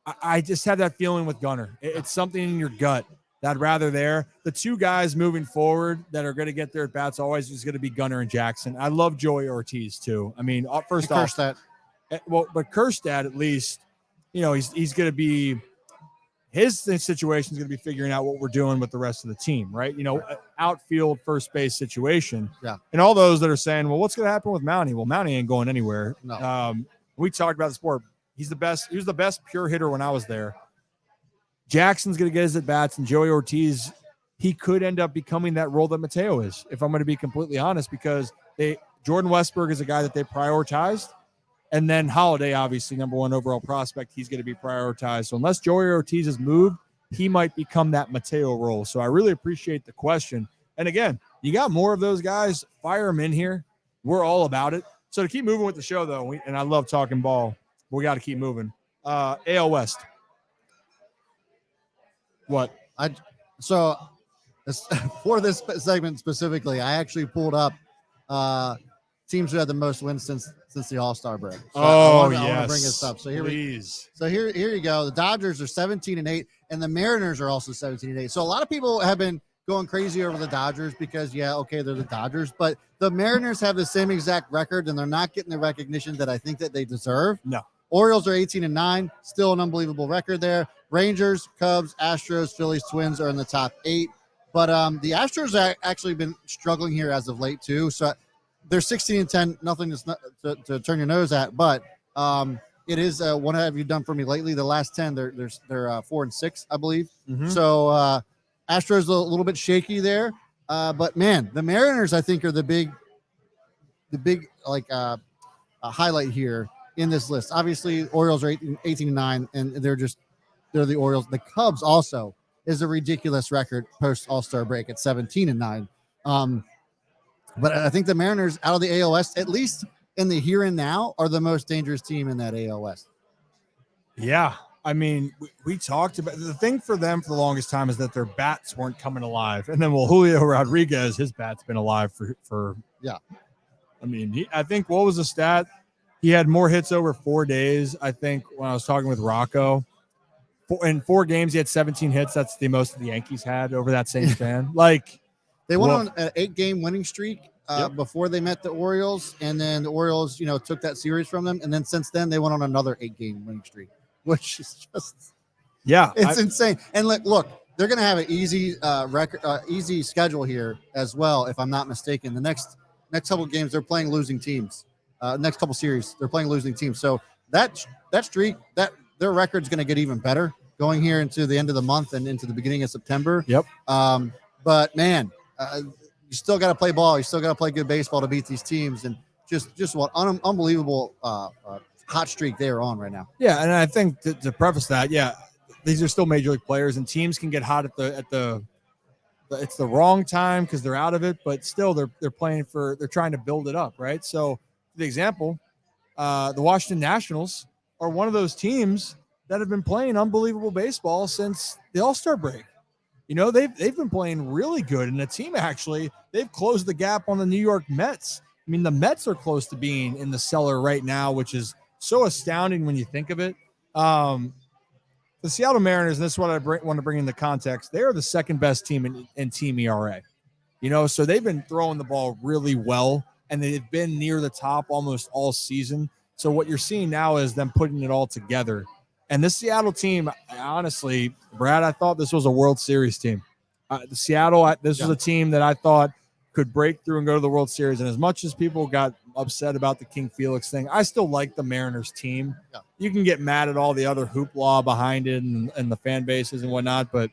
have that feeling with Gunnar. It's something in your gut that I'd rather there. The two guys moving forward that are going to get their at-bats always is going to be Gunnar and Jackson. I love Joey Ortiz too. I mean, first off, that. Well, but Kerstad, at least, he's going to be, his situation is going to be figuring out what we're doing with the rest of the team, right? Outfield, first base situation. Yeah. And all those that are saying, well, what's going to happen with Mountie? Well, Mountie ain't going anywhere. No. We talked about the sport. He's the best. He was the best pure hitter when I was there. Jackson's going to get his at-bats, and Joey Ortiz, he could end up becoming that role that Mateo is, if I'm going to be completely honest, because Jordan Westberg is a guy that they prioritized. And then Holiday, obviously, number one overall prospect, he's going to be prioritized. So unless Joey Ortiz is moved, he might become that Mateo role. So I really appreciate the question. And again, you got more of those guys, fire them in here. We're all about it. So to keep moving with the show, though, and I love talking ball, but we got to keep moving. AL West. What? For this segment specifically, I actually pulled up teams who had the most wins since the All-Star break. So I want to bring this up. So here you go. The Dodgers are 17-8, and the Mariners are also 17-8. So a lot of people have been going crazy over the Dodgers because, they're the Dodgers, but the Mariners have the same exact record, and they're not getting the recognition that I think that they deserve. No. Orioles are 18-9, still an unbelievable record there. Rangers, Cubs, Astros, Phillies, Twins are in the top 8. But the Astros have actually been struggling here as of late too. So they're 16-10, nothing to turn your nose at. But it is what have you done for me lately? The last 10, they're 4-6, I believe. Mm-hmm. So Astros a little bit shaky there. But man, the Mariners I think are the big highlight here in this list. Obviously, Orioles are 18-9, and they're the Orioles. The Cubs also is a ridiculous record post All-Star break at 17-9. But I think the Mariners out of the AL West, at least in the here and now, are the most dangerous team in that AL West. Yeah. I mean, we talked about the thing for them for the longest time is that their bats weren't coming alive. And then, Julio Rodriguez, his bat's been alive for I mean, I think what was the stat? He had more hits over 4 days. I think when I was talking with Rocco, in 4 games, he had 17 hits. That's the most the Yankees had over that same span. They went on an 8-game winning streak before they met the Orioles. And then the Orioles, took that series from them. And then since then, they went on another 8-game winning streak, which is just, it's insane. And look, they're going to have an easy easy schedule here as well. If I'm not mistaken, the next couple of games, they're playing losing teams. Next couple series, they're playing losing teams. So that streak, their record's going to get even better going here into the end of the month and into the beginning of September. Yep. But man, you still got to play ball. You still got to play good baseball to beat these teams. And just what unbelievable hot streak they're on right now. Yeah, and I think to preface that, these are still major league players, and teams can get hot at the it's the wrong time because they're out of it, but still they're playing they're trying to build it up, right? So, for the example, the Washington Nationals are one of those teams that have been playing unbelievable baseball since the All-Star break. They've been playing really good, and the team actually they've closed the gap on the New York Mets. I mean, the Mets are close to being in the cellar right now, which is so astounding when you think of it. The Seattle Mariners, and this is what I want to bring into context, they are the second best team in team ERA. So they've been throwing the ball really well, and they've been near the top almost all season. So what you're seeing now is them putting it all together. And this Seattle team, honestly, Brad, I thought this was a World Series team. This was a team that I thought could break through and go to the World Series. And as much as people got upset about the King Felix thing, I still like the Mariners team. Yeah. You can get mad at all the other hoopla behind it and the fan bases and whatnot, but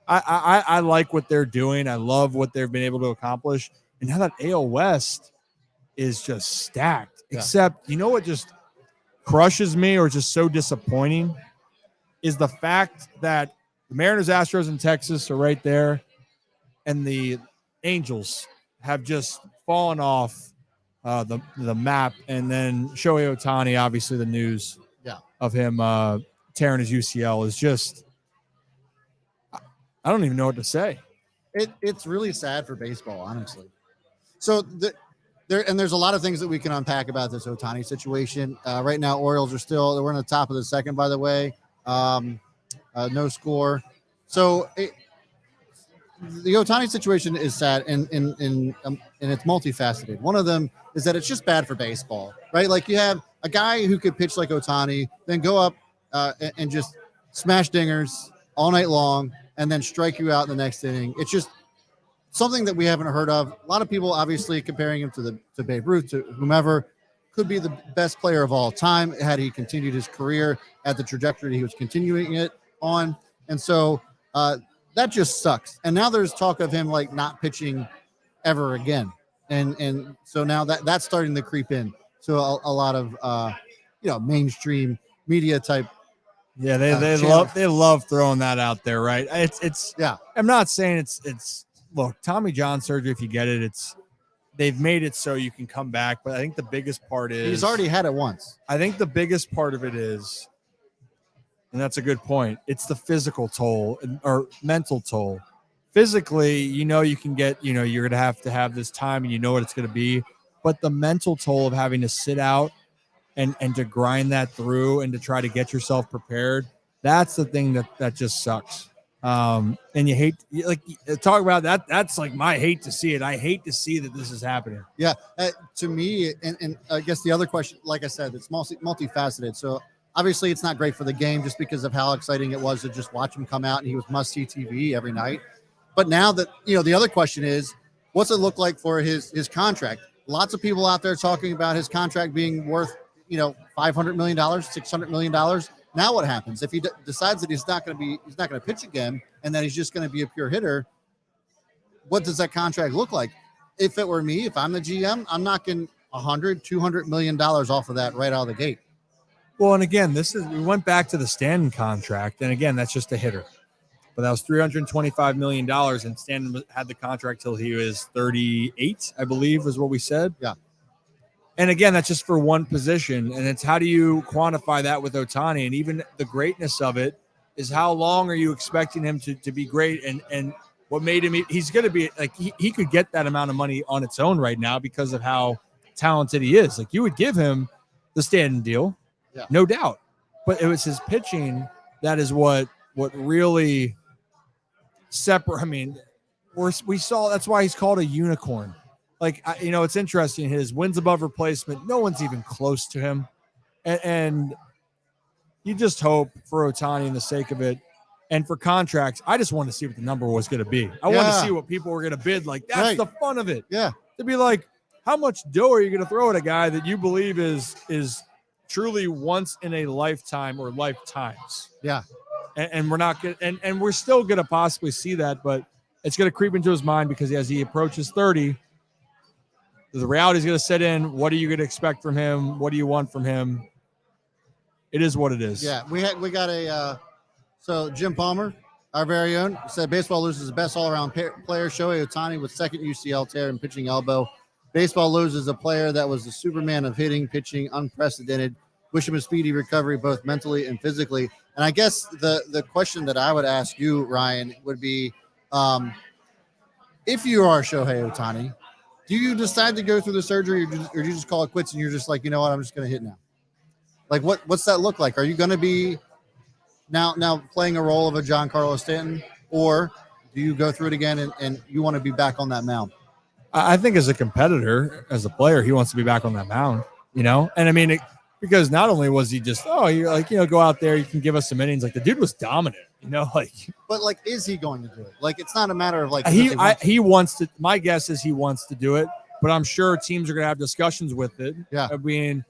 I like what they're doing. I love what they've been able to accomplish. And now that AL West is just stacked, except what just crushes me or just so disappointing is the fact that the Mariners, Astros, and Texas are right there, and the Angels have just fallen off the map. And then Shohei Ohtani, obviously the news of him tearing his UCL is just, I don't even know what to say. It's really sad for baseball, honestly. So there's a lot of things that we can unpack about this Ohtani situation. Right now, Orioles are we're in the top of the second, by the way. No score. So the Ohtani situation is sad, and it's multifaceted. One of them is that it's just bad for baseball, right? Like you have a guy who could pitch like Ohtani, then go up and just smash dingers all night long, and then strike you out in the next inning. It's just something that we haven't heard of. A lot of people obviously comparing him to Babe Ruth, to whomever. Could be the best player of all time had he continued his career at the trajectory he was continuing it on. And so that just sucks. And now there's talk of him not pitching ever again. And so now that's starting to creep in. So a lot of mainstream media type. Yeah, they love throwing that out there, right? It's I'm not saying it's look, Tommy John surgery, if you get it, they've made it so you can come back, but I think the biggest part is he's already had it once. I think the biggest part of it is, and that's a good point, it's the physical toll or mental toll. Physically, you can get, you're going to have this time and you know what it's going to be. but the mental toll of having to sit out and to grind that through and to try to get yourself prepared, that's the thing that just sucks. And you hate, like, talk about that. That's like my hate to see it. I hate to see that this is happening. Yeah. To me, and I guess the other question, like I said, it's multifaceted. So obviously it's not great for the game just because of how exciting it was to just watch him come out, and he was must-see TV every night. But now that, the other question is, what's it look like for his contract? Lots of people out there talking about his contract being worth, $500 million, $600 million. Now what happens if he decides that he's not going to pitch again, and that he's just going to be a pure hitter? What does that contract look like? If it were me, if I'm the GM, I'm knocking $200 million off of that right out of the gate. Well, and again, we went back to the Stanton contract, and again, that's just a hitter. But that was $325 million, and Stanton had the contract till he was 38, I believe, is what we said. Yeah. And again, that's just for one position, and it's how do you quantify that with Ohtani? And even the greatness of it is how long are you expecting him to be great? And what made him, he's going to be like, he could get that amount of money on its own right now because of how talented he is. Like, you would give him the Stanton deal, no doubt, but it was his pitching that is what really separate. I mean, we saw, that's why he's called a unicorn. Like, it's interesting. His wins above replacement, no one's even close to him. And you just hope for Ohtani in the sake of it. And for contracts, I just wanted to see what the number was going to be. I wanted to see what people were going to bid. Like, that's the fun of it. Yeah. To be like, how much dough are you going to throw at a guy that you believe is truly once in a lifetime or lifetimes? Yeah. And we're not going to, and we're still going to possibly see that, but it's going to creep into his mind because as he approaches 30, the reality is going to set in. What are you going to expect from him? What do you want from him? It is what it is. Yeah, we got so Jim Palmer, our very own, said baseball loses the best all-around player, Shohei Ohtani, with second UCL tear and pitching elbow. Baseball loses a player that was the Superman of hitting, pitching, unprecedented. Wish him a speedy recovery, both mentally and physically. And I guess the question that I would ask you, Ryan, would be, if you are Shohei Ohtani, do you decide to go through the surgery, or do you just call it quits and you're just like, you know what, I'm just going to hit now? Like, what's that look like? Are you going to be now playing a role of a Giancarlo Stanton, or do you go through it again and you want to be back on that mound? I think as a competitor, as a player, he wants to be back on that mound, And I mean, because not only was he just, you're like, go out there, you can give us some innings. Like, the dude was dominant, But like, is he going to do it? Like, it's not a matter of like, he wants to. My guess is he wants to do it, but I'm sure teams are going to have discussions with it. Yeah. I mean,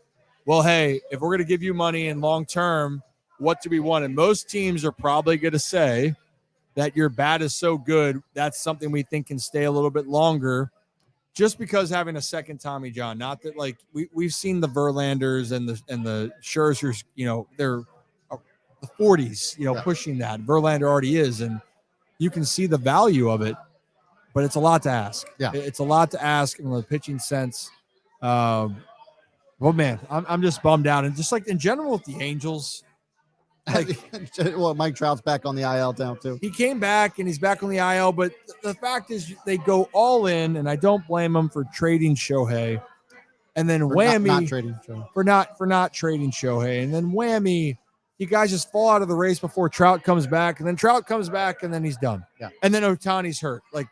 well, hey, if we're going to give you money in long term, what do we want? And most teams are probably going to say that your bat is so good, that's something we think can stay a little bit longer. Just because having a second Tommy John, not that like we've seen the Verlanders and the Scherzers, they're the 40s, pushing that. Verlander already is, and you can see the value of it, but it's a lot to ask. Yeah, it's a lot to ask in the pitching sense. Well, man, I'm just bummed out, and just like in general with the Angels. Like, well, Mike Trout's back on the IL now too. He came back and he's back on the IL, but the fact is they go all in, and I don't blame them for trading Shohei. And then for not trading Shohei, and then whammy, you guys just fall out of the race before Trout comes back, and then Trout comes back, and then he's done. Yeah, and then Ohtani's hurt. Like,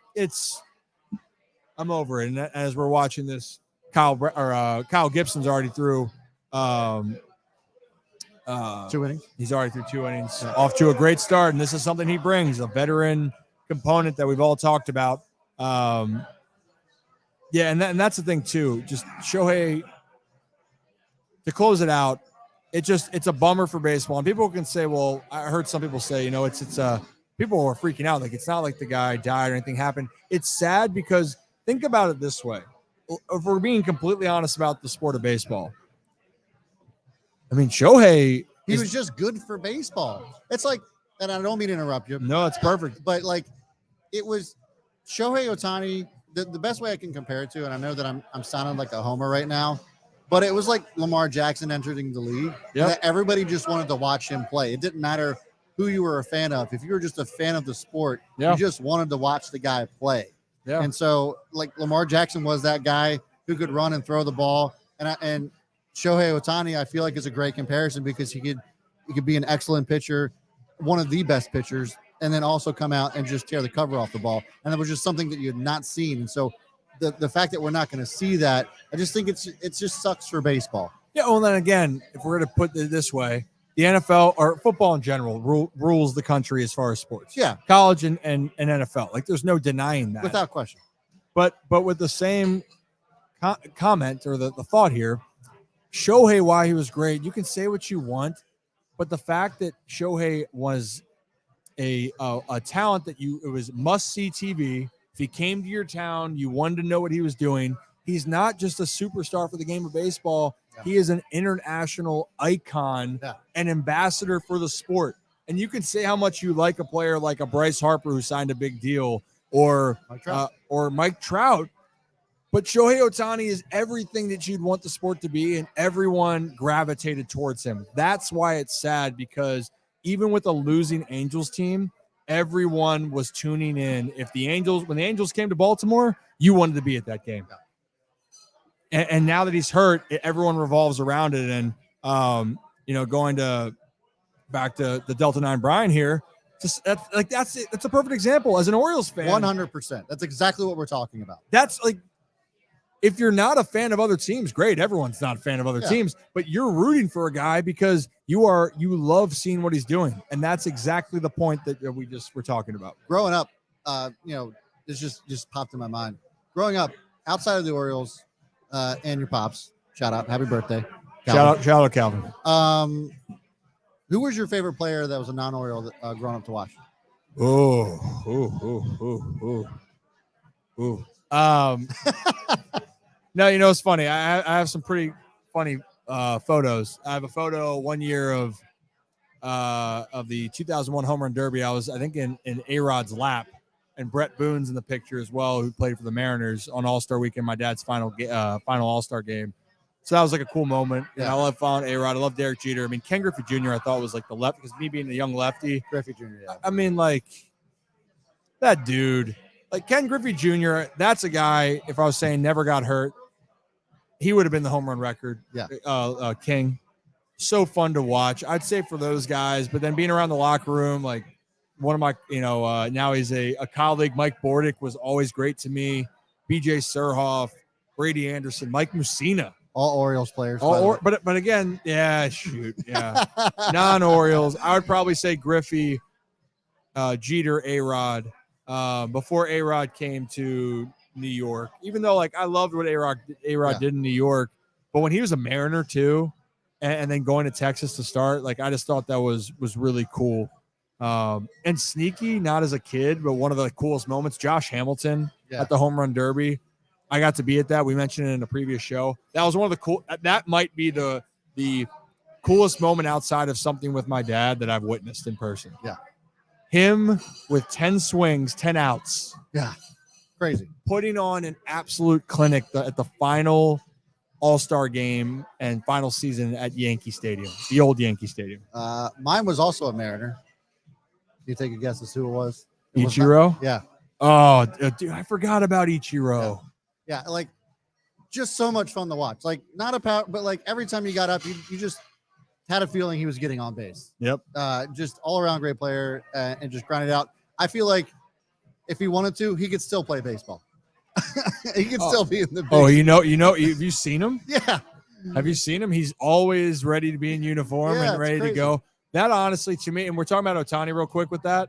I'm over it. And as we're watching this, Kyle Gibson's already through. 2 innings. He's already through 2 innings, off to a great start, and this is something he brings, a veteran component that we've all talked about. And that's the thing too. Just Shohei, to close it out, it's a bummer for baseball. And people can say, well, I heard some people say, it's people are freaking out, like it's not like the guy died or anything happened. It's sad because think about it this way: if we're being completely honest about the sport of baseball, I mean, Shohei, he was just good for baseball. It's like, and I don't mean to interrupt you. No, it's perfect. But like, it was Shohei Ohtani. The best way I can compare it to, and I know that I'm sounding like a homer right now, but it was like Lamar Jackson entering the league. Yeah. That everybody just wanted to watch him play. It didn't matter who you were a fan of. If you were just a fan of the sport, you just wanted to watch the guy play. Yeah. And so, like, Lamar Jackson was that guy who could run and throw the ball. And Shohei Ohtani, I feel like, is a great comparison because he could be an excellent pitcher, one of the best pitchers, and then also come out and just tear the cover off the ball. And that was just something that you had not seen. And so the fact that we're not going to see that, I just think it just sucks for baseball. Yeah, well, then again, if we're going to put it this way, the NFL or football in general rules the country as far as sports. Yeah. College and NFL. Like, there's no denying that. Without question. But with the same comment or the thought here, Shohei, why he was great, you can say what you want, but the fact that Shohei was a talent that it was must-see TV. If he came to your town, you wanted to know what he was doing. He's not just a superstar for the game of baseball. Yeah. He is an international icon, an ambassador for the sport. And you can say how much you like a player like a Bryce Harper who signed a big deal or Mike Trout. But Shohei Ohtani is everything that you'd want the sport to be, and everyone gravitated towards him. That's why it's sad, because even with a losing Angels team, everyone was tuning in. When the Angels came to Baltimore, you wanted to be at that game. And now that he's hurt, everyone revolves around it. And, going back to the Delta 9 Brian here, that's a perfect example. As an Orioles fan, 100%. That's exactly what we're talking about. That's like, if you're not a fan of other teams, great. Everyone's not a fan of other teams, but you're rooting for a guy because you love seeing what he's doing. And that's exactly the point that we just were talking about. Growing up, this just popped in my mind. Growing up outside of the Orioles, and your pops, shout out, happy birthday, Calvin. Shout out Calvin. Who was your favorite player that was a non-Oriole growing up to watch? No, it's funny. I have some pretty funny photos. I have a photo one year of the 2001 Home Run Derby. I was, I think, in A-Rod's lap, and Brett Boone's in the picture as well, who played for the Mariners on All-Star Weekend, my dad's final All-Star game. So that was like a cool moment. Yeah. And I love following A-Rod. I love Derek Jeter. I mean, Ken Griffey Jr. I thought was like the left, because me being a young lefty. Griffey Jr. Yeah. I mean, like, that dude, like Ken Griffey Jr., that's a guy, if I was saying never got hurt, he would have been the home run record king. So fun to watch. I'd say for those guys, but then being around the locker room, like one of my, now he's a colleague, Mike Bordick, was always great to me. BJ Surhoff, Brady Anderson, Mike Mussina. All Orioles players. But again, non-Orioles. I would probably say Griffey, Jeter, A-Rod, before A-Rod came to New York. Even though, like, I loved what A-Rod did in New York, but when he was a Mariner too, and then going to Texas to start, like, I just thought that was really cool. And sneaky, not as a kid, but one of the coolest moments, Josh Hamilton at the Home Run Derby. I got to be at that. We mentioned it in a previous show. That was one of the that might be the coolest moment outside of something with my dad that I've witnessed in person. Yeah. Him with 10 swings, 10 outs. Yeah. Crazy. Putting on an absolute clinic at the final All-Star game and final season at Yankee Stadium, the old Yankee Stadium. Mine was also a Mariner. Can you take a guess as to who it was? Ichiro? Yeah. Oh, dude, I forgot about Ichiro. Yeah, like, just so much fun to watch. Like, not a power, but like every time you got up, you just had a feeling he was getting on base. Yep. Just all around great player, and just grind it out. I feel like if he wanted to, he could still play baseball. He could still be in the big. Oh, have you seen him? Yeah. Have you seen him? He's always ready to be in uniform and ready to go. That honestly, to me, and we're talking about Ohtani real quick with that.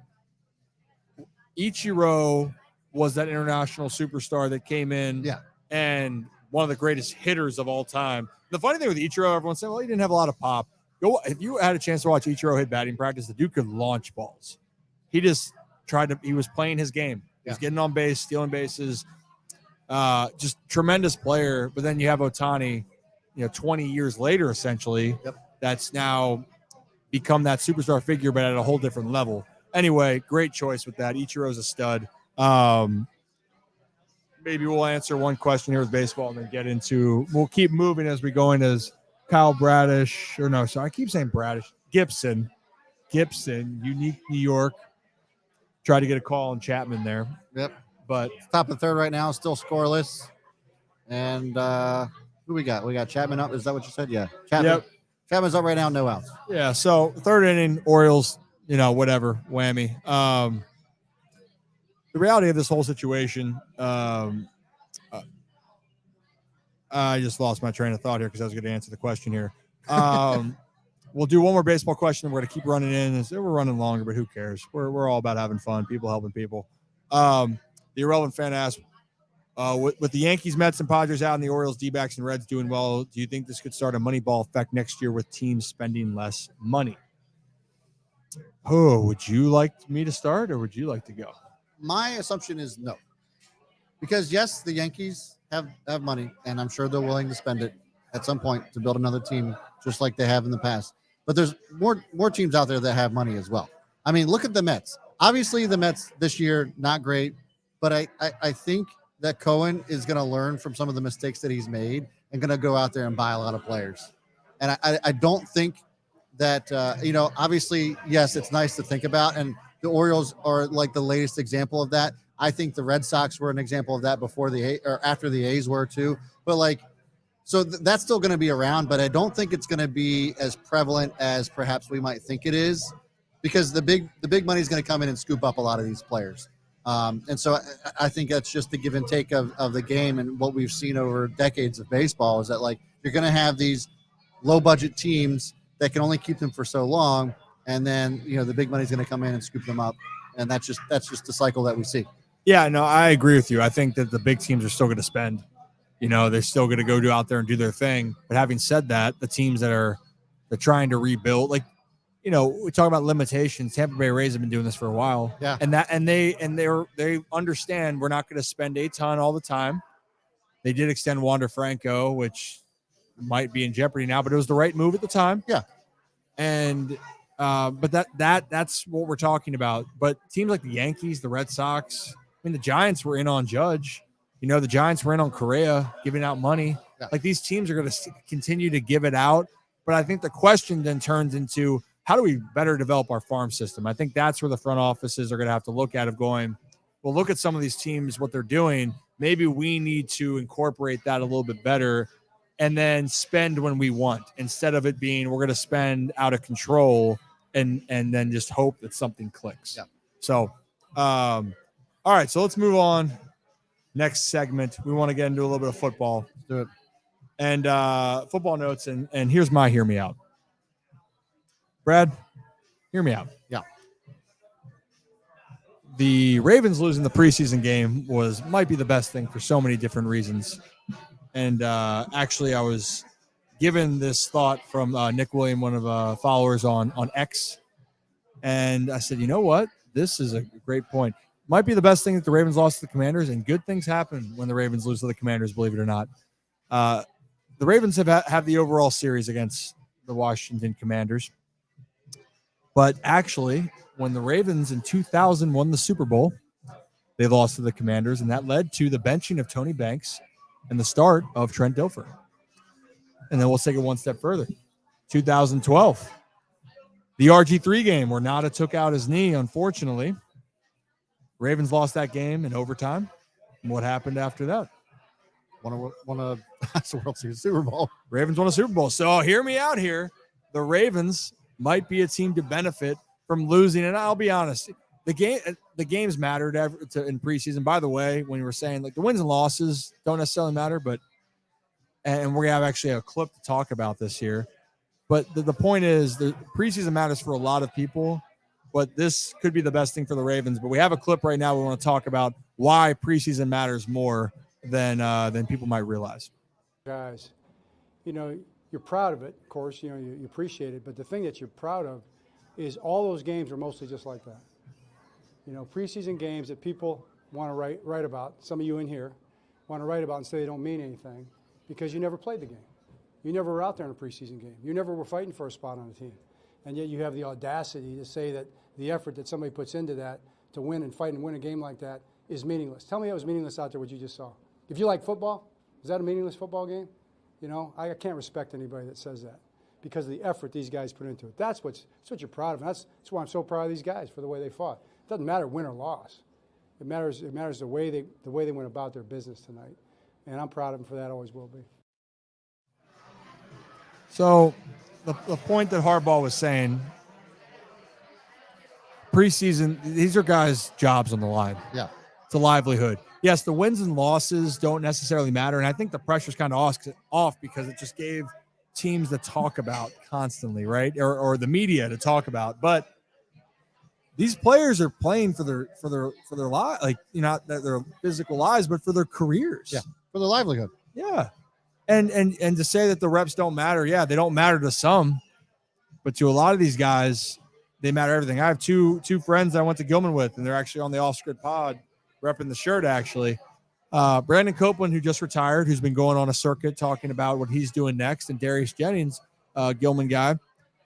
Ichiro was that international superstar that came in and one of the greatest hitters of all time. The funny thing with Ichiro, everyone's saying, well, he didn't have a lot of pop. If you had a chance to watch Ichiro hit batting practice, the dude could launch balls. He just he was playing his game. He was getting on base, stealing bases. Just tremendous player. But then you have Ohtani, 20 years later, essentially, that's now become that superstar figure, but at a whole different level. Anyway, great choice with that. Ichiro's a stud. Maybe we'll answer one question here with baseball and then we'll keep moving as we go in as Kyle Bradish, I keep saying Bradish, Gibson, unique New York. Try to get a call on Chapman there. Yep. But top of the third right now, still scoreless. And who we got? We got Chapman up. Is that what you said? Yeah. Chapman. Yep. Chapman's up right now, no outs. Yeah. So third inning, Orioles, whatever, whammy. The reality of this whole situation, I just lost my train of thought here because I was going to answer the question here. We'll do one more baseball question. We're going to keep running in. We're running longer, but who cares? We're all about having fun, people helping people. The irrelevant fan asked, with the Yankees, Mets, and Padres out and the Orioles, D-backs, and Reds doing well, do you think this could start a Moneyball effect next year with teams spending less money? Oh, would you like me to start or would you like to go? My assumption is no. Because, yes, the Yankees have money, and I'm sure they're willing to spend it at some point to build another team just like they have in the past. But there's more teams out there that have money as well. I mean, look at the Mets. Obviously, the Mets this year, not great. But I think that Cohen is going to learn from some of the mistakes that he's made and going to go out there and buy a lot of players. And I don't think that, obviously, yes, it's nice to think about. And the Orioles are like the latest example of that. I think the Red Sox were an example of that before or after the A's were too. But so that's still going to be around, but I don't think it's going to be as prevalent as perhaps we might think it is, because the big money is going to come in and scoop up a lot of these players. And so I think that's just the give and take of the game, and what we've seen over decades of baseball is that you're going to have these low budget teams that can only keep them for so long, and then the big money is going to come in and scoop them up, and that's just the cycle that we see. Yeah, no, I agree with you. I think that the big teams are still going to spend. They're still going to go out there and do their thing. But having said that, the teams they're trying to rebuild, we talk about limitations. Tampa Bay Rays have been doing this for a while. Yeah. And they understand we're not going to spend a ton all the time. They did extend Wander Franco, which might be in jeopardy now, but it was the right move at the time. Yeah. And but that's what we're talking about. But teams like the Yankees, the Red Sox, the Giants were in on Judge. The Giants were in on Correa, giving out money. Yeah. These teams are going to continue to give it out. But I think the question then turns into, how do we better develop our farm system? I think that's where the front offices are going to have to look at going, well, look at some of these teams, what they're doing. Maybe we need to incorporate that a little bit better and then spend when we want, instead of it being we're going to spend out of control and then just hope that something clicks. Yeah. So, all right, so let's move on. Next segment, we want to get into a little bit of football. Let's do it. And football notes, and here's my hear me out. Brad, hear me out. Yeah. The Ravens losing the preseason game might be the best thing for so many different reasons. And actually, I was given this thought from Nick William, one of followers on X. And I said, you know what? This is a great point. Might be the best thing that the Ravens lost to the Commanders, and good things happen when the Ravens lose to the Commanders, believe it or not. The Ravens have the overall series against the Washington Commanders. But actually, when the Ravens in 2000 won the Super Bowl, they lost to the Commanders, and that led to the benching of Tony Banks and the start of Trent Dilfer. And then we'll take it one step further. 2012, the RG3 game where Nada took out his knee, unfortunately. Ravens lost that game in overtime. And what happened after that? Won a World Series, Super Bowl. Ravens won a Super Bowl. So hear me out here. The Ravens might be a team to benefit from losing. And I'll be honest, the games mattered in preseason. By the way, when you were saying the wins and losses don't necessarily matter, and we're gonna actually have a clip to talk about this here. But the point is, the preseason matters for a lot of people. But this could be the best thing for the Ravens. But we have a clip right now. We want to talk about why preseason matters more than people might realize. Guys, you're proud of it, of course. You appreciate it. But the thing that you're proud of is all those games are mostly just like that. Preseason games that people want to write about. Some of you in here want to write about and say they don't mean anything because you never played the game. You never were out there in a preseason game. You never were fighting for a spot on the team. And yet you have the audacity to say that the effort that somebody puts into that to win and fight and win a game like that is meaningless. Tell me it was meaningless out there what you just saw. If you like football, is that a meaningless football game? I can't respect anybody that says that because of the effort these guys put into it. That's what you're proud of. And that's why I'm so proud of these guys for the way they fought. It doesn't matter win or loss. It matters the way they went about their business tonight. and I'm proud of him for that. Always will be. So the point that Harbaugh was saying, preseason, these are guys' jobs on the line. Yeah. It's a livelihood. Yes, the wins and losses don't necessarily matter. And I think the pressure's kind of off because it just gave teams to talk about constantly, right? Or the media to talk about. But these players are playing for their lives, like, you know, not their physical lives, but for their careers. Yeah. For their livelihood. Yeah. And to say that the reps don't matter, yeah, they don't matter to some, but to a lot of these guys, they matter everything. I have two friends I went to Gilman with, and they're actually on the Off Script Pod, repping the shirt actually. Brandon Copeland, who just retired, who's been going on a circuit talking about what he's doing next, and Darius Jennings, Gilman guy.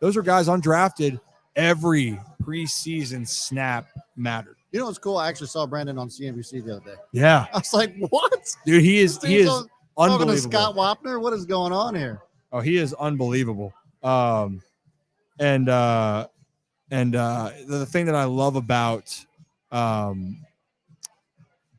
Those are guys undrafted. Every preseason snap mattered. You know what's cool? I actually saw Brandon on CNBC the other day. Yeah, I was like, what? dude, he is Talking to unbelievable. Scott Wapner? What is going on here? Oh, he is unbelievable. And the thing that I love about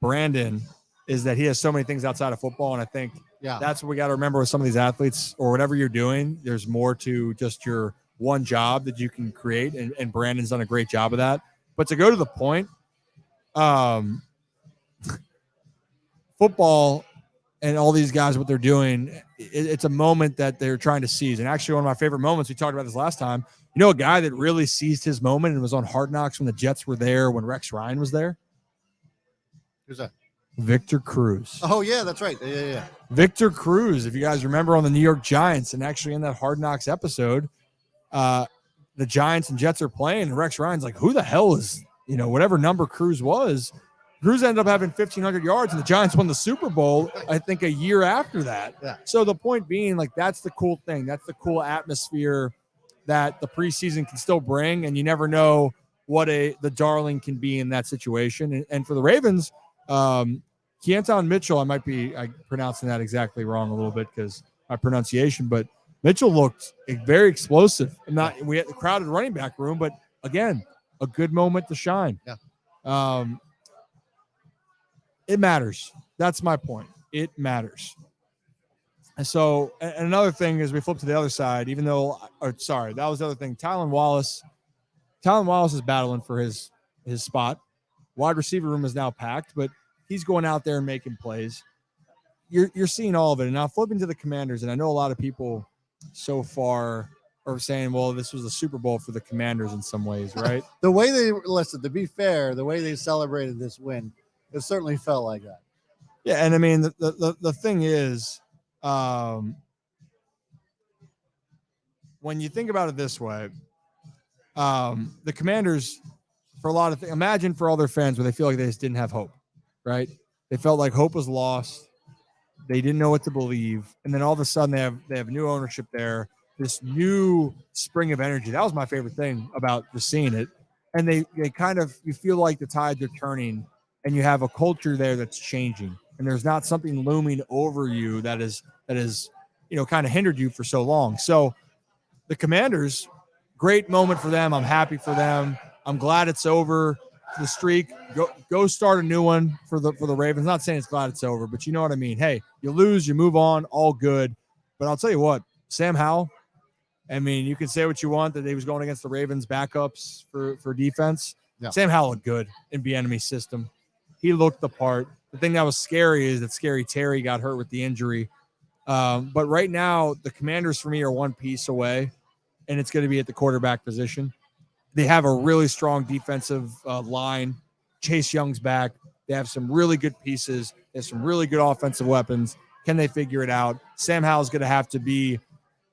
Brandon is that he has so many things outside of football, and I think that's what we got to remember with some of these athletes, or whatever you're doing. There's more to just your one job that you can create, and Brandon's done a great job of that. But to go to the point, football and all these guys, what they're doing, it's a moment that they're trying to seize. And actually, one of my favorite moments, we talked about this last time, you know, a guy that really seized his moment and was on Hard Knocks when the Jets were there, when Rex Ryan was there? Who's that? Victor Cruz. Oh, yeah, that's right. Yeah. Victor Cruz, if you guys remember, on the New York Giants, and actually in that Hard Knocks episode, the Giants and Jets are playing, and Rex Ryan's like, who the hell is, you know, whatever number Cruz was. Cruz ended up having 1,500 yards, and the Giants won the Super Bowl, I think, a year after that. Yeah. So the point being, like, that's the cool thing. That's the cool atmosphere that the preseason can still bring, and you never know what the darling can be in that situation. And for the Ravens, Keontae Mitchell, I'm pronouncing that exactly wrong a little bit because my pronunciation, but Mitchell looked very explosive. We had the crowded running back room, but again, a good moment to shine. Yeah. It matters. That's my point. It matters. And so, and another thing is we flip to the other side, that was the other thing. Tylan Wallace is battling for his spot. Wide receiver room is now packed, but he's going out there and making plays. You're seeing all of it. And now flipping to the Commanders, and I know a lot of people so far are saying, well, this was a Super Bowl for the Commanders in some ways, right? To be fair, the way they celebrated this win, it certainly felt like that. Yeah, and I mean, the thing is, when you think about it this way, the Commanders, for a lot of things, imagine for all their fans where they feel like they just didn't have hope, right? They felt like hope was lost. They didn't know what to believe. And then all of a sudden they have new ownership there, this new spring of energy. That was my favorite thing about just seeing it. And they kind of, you feel like the tides are turning, and you have a culture there that's changing. And there's not something looming over you that is, you know, kind of hindered you for so long. So the Commanders, great moment for them. I'm happy for them. I'm glad it's over. The streak, go start a new one for the Ravens. Not saying it's glad it's over, but you know what I mean. Hey, you lose, you move on, all good. But I'll tell you what, Sam Howell, I mean, you can say what you want that he was going against the Ravens backups for defense. Yeah. Sam Howell looked good in Bieniemy's system. He looked the part. The thing that was scary is that Scary Terry got hurt with the injury. But right now, the Commanders for me are one piece away, and it's going to be at the quarterback position. They have a really strong defensive line. Chase Young's back. They have some really good pieces. They have some really good offensive weapons. Can they figure it out? Sam Howell's going to have to be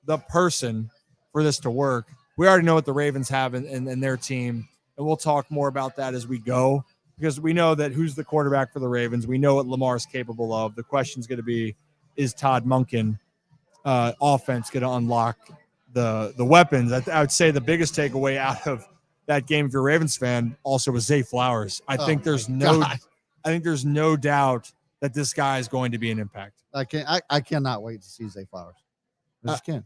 the person for this to work. We already know what the Ravens have in their team, and we'll talk more about that as we go, because we know that who's the quarterback for the Ravens. We know what Lamar's capable of. The question's going to be, is Todd Monken offense going to unlock the weapons? I would say the biggest takeaway out of that game, if you're a Ravens fan, also was Zay Flowers. I think there's no doubt that this guy is going to be an impact. I cannot wait to see Zay Flowers. I just can't.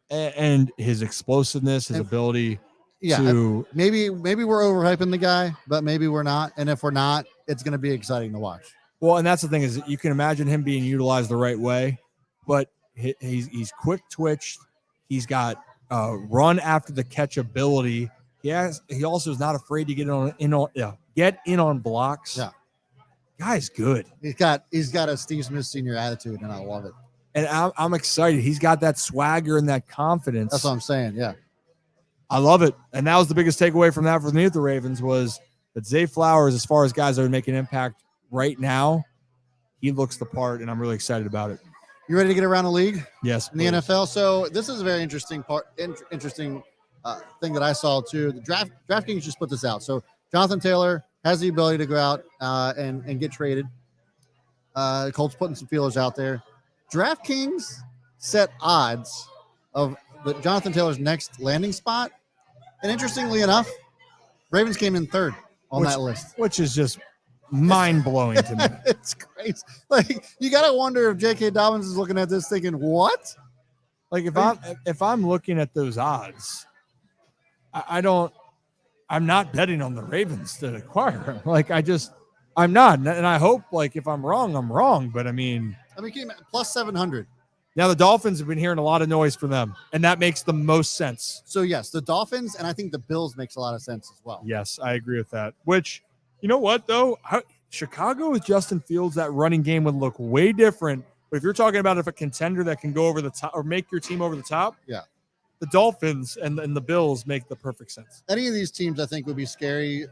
And his explosiveness, his ability to maybe we're overhyping the guy, but maybe we're not. And if we're not, it's going to be exciting to watch. Well, and that's the thing is you can imagine him being utilized the right way, but he's quick twitched. He's got run after the catch ability. He also is not afraid to get in on blocks. Yeah. Guy's good. He's got a Steve Smith Sr. attitude, and I love it. And I'm excited. He's got that swagger and that confidence. That's what I'm saying. Yeah. I love it. And that was the biggest takeaway from that for me with the Ravens was that Zay Flowers, as far as guys that would make an impact right now, he looks the part, and I'm really excited about it. You ready to get around the league? Yes. In the NFL. So this is a very interesting interesting thing that I saw too. The DraftKings just put this out. So Jonathan Taylor has the ability to go out and get traded. Colts putting some feelers out there. DraftKings set odds of Jonathan Taylor's next landing spot. And interestingly enough, Ravens came in third on that list. Which is just mind-blowing to me. It's crazy. Like, you got to wonder if J.K. Dobbins is looking at this thinking, what? Like, if I'm looking at those odds, I'm not betting on the Ravens to acquire him. Like, I'm not. And I hope, like, if I'm wrong, I'm wrong. But, I mean, plus 700. Now, the Dolphins have been hearing a lot of noise from them, and that makes the most sense. So, yes, the Dolphins, and I think the Bills makes a lot of sense as well. Yes, I agree with that. Which, you know what, though? Chicago with Justin Fields, that running game would look way different. But if you're talking about a contender that can go over the top or make your team over the top, yeah, the Dolphins and the Bills make the perfect sense. Any of these teams, I think, would be scary,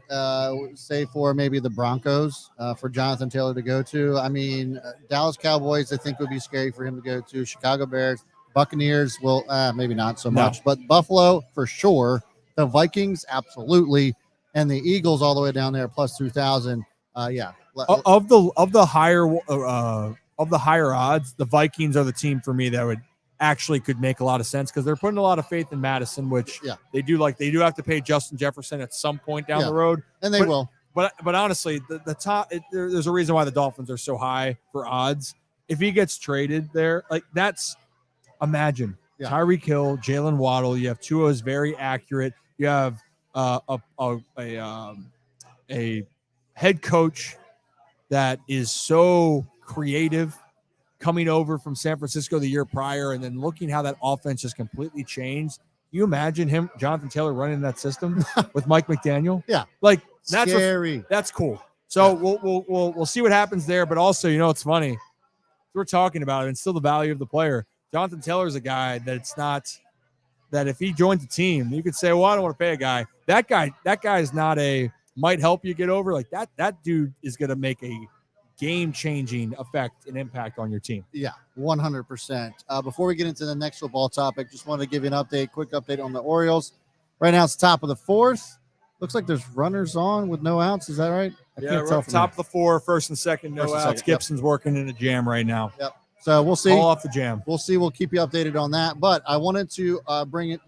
say for maybe the Broncos, for Jonathan Taylor to go to. I mean, Dallas Cowboys, I think, would be scary for him to go to. Chicago Bears, Buccaneers, well, maybe not so much. But Buffalo, for sure. The Vikings, absolutely. And the Eagles all the way down there, plus 2,000. Yeah. Of the higher odds, the Vikings are the team for me that would actually could make a lot of sense because they're putting a lot of faith in Madison, which they do have to pay Justin Jefferson at some point down the road, and they will. But honestly, the top there's a reason why the Dolphins are so high for odds. If he gets traded there, like imagine Tyreek Hill, Jalen Waddle. You have Tua is very accurate. You have a head coach that is so creative, coming over from San Francisco the year prior, and then looking how that offense just completely changed. You imagine Jonathan Taylor, running that system with Mike McDaniel? Yeah, like that's scary. That's cool. So we'll see what happens there. But also, it's funny. We're talking about it, and still the value of the player. Jonathan Taylor is a guy that it's not that if he joins the team, you could say, well, I don't want to pay a guy. That guy is not might help you get over like that. That dude is going to make a game-changing effect and impact on your team. Yeah, 100%. Before we get into the next football topic, just wanted to give you an quick update on the Orioles. Right now it's top of the fourth. Looks like there's runners on with no outs. Is that right? I can't tell top of the four, first and second, no outs. Gibson's working in a jam right now. Yep. So we'll see. All off the jam. We'll see. We'll keep you updated on that. But I wanted to bring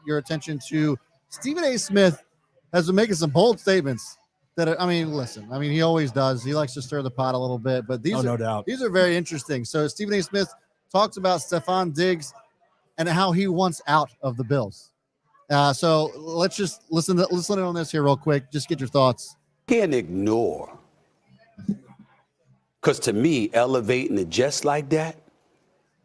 your attention to Stephen A. Smith has been making some bold statements. Listen, he always does. He likes to stir the pot a little bit, but no doubt. These are very interesting. So Stephen A. Smith talks about Stephon Diggs and how he wants out of the Bills. So let's just listen on this here real quick. Just get your thoughts. Can't ignore, because to me, elevating it just like that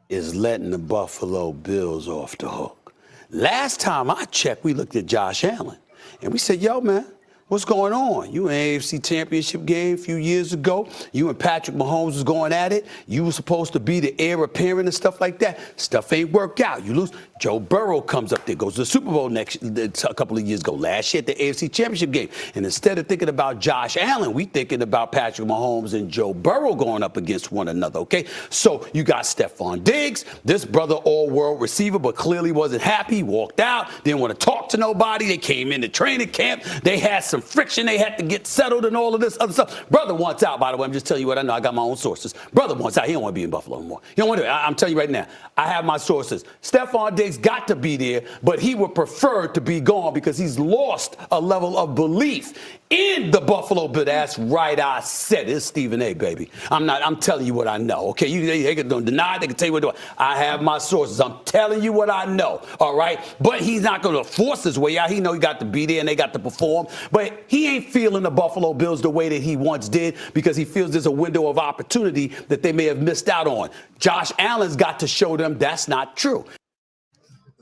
is letting the Buffalo Bills off the hook. Last time I checked, we looked at Josh Allen, and we said, yo, man, what's going on? You in an AFC championship game a few years ago. You and Patrick Mahomes was going at it. You were supposed to be the heir apparent and stuff like that. Stuff ain't worked out. You lose. Joe Burrow comes up there, goes to the Super Bowl a couple of years ago. Last year at the AFC championship game. And instead of thinking about Josh Allen, we thinking about Patrick Mahomes and Joe Burrow going up against one another, okay? So you got Stephon Diggs, this brother all-world receiver, but clearly wasn't happy. He walked out, didn't want to talk to nobody. They came into training camp. They had some friction. They had to get settled and all of this other stuff. Brother wants out, by the way. I'm just telling you what I know. I got my own sources. Brother wants out. He don't want to be in Buffalo anymore. He don't want to. I'm telling you right now. I have my sources. Stephon Diggs always got to be there, but he would prefer to be gone because he's lost a level of belief in the Buffalo Bill. That's right, I said it. It's Stephen A, baby. I'm telling you what I know, okay? They can deny it, they can tell you what to do. I have my sources. I'm telling you what I know, all right? But he's not going to force his way out. He know he got to be there and they got to perform. But he ain't feeling the Buffalo Bills the way that he once did because he feels there's a window of opportunity that they may have missed out on. Josh Allen's got to show them that's not true.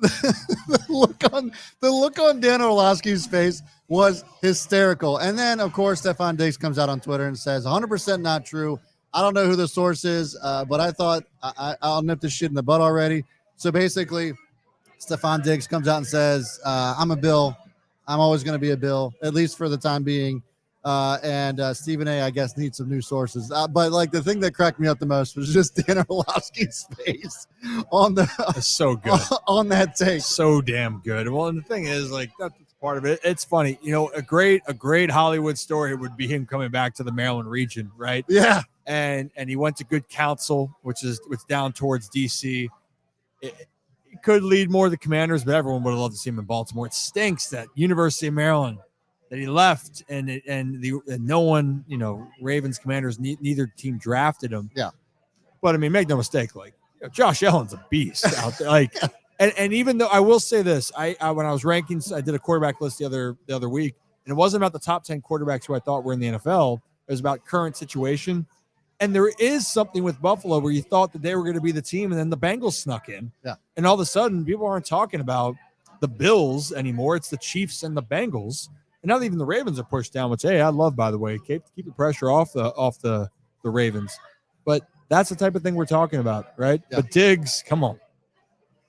The look on Dan Orlovsky's face was hysterical. And then, of course, Stephon Diggs comes out on Twitter and says 100% not true. I don't know who the source is, but I thought I'll nip this shit in the bud already. So basically, Stephon Diggs comes out and says, I'm a Bill. I'm always going to be a Bill, at least for the time being. And Stephen A, I guess, needs some new sources. But like the thing that cracked me up the most was just Dan Orlovsky's face on It's so good. on that take. So damn good. Well, and the thing is, like, that's part of it. It's funny, you know, a great Hollywood story would be him coming back to the Maryland region, right? Yeah. And he went to good counsel, which is down towards DC. It could lead more to the Commanders, but everyone would have loved to see him in Baltimore. It stinks that University of Maryland that he left and no one, you know, Ravens, Commanders, neither team drafted him. Yeah. But I mean, make no mistake, like, you know, Josh Allen's a beast out there. Like, and even though I will say this, I when I was ranking, I did a quarterback list the other week, and it wasn't about the top 10 quarterbacks who I thought were in the NFL. It was about current situation. And there is something with Buffalo where you thought that they were going to be the team, and then the Bengals snuck in. Yeah. And all of a sudden, people aren't talking about the Bills anymore. It's the Chiefs and the Bengals. And now even the Ravens are pushed down, which, hey, I love, by the way. Keep the pressure off the Ravens. But that's the type of thing we're talking about, right? Yeah. But Diggs, come on.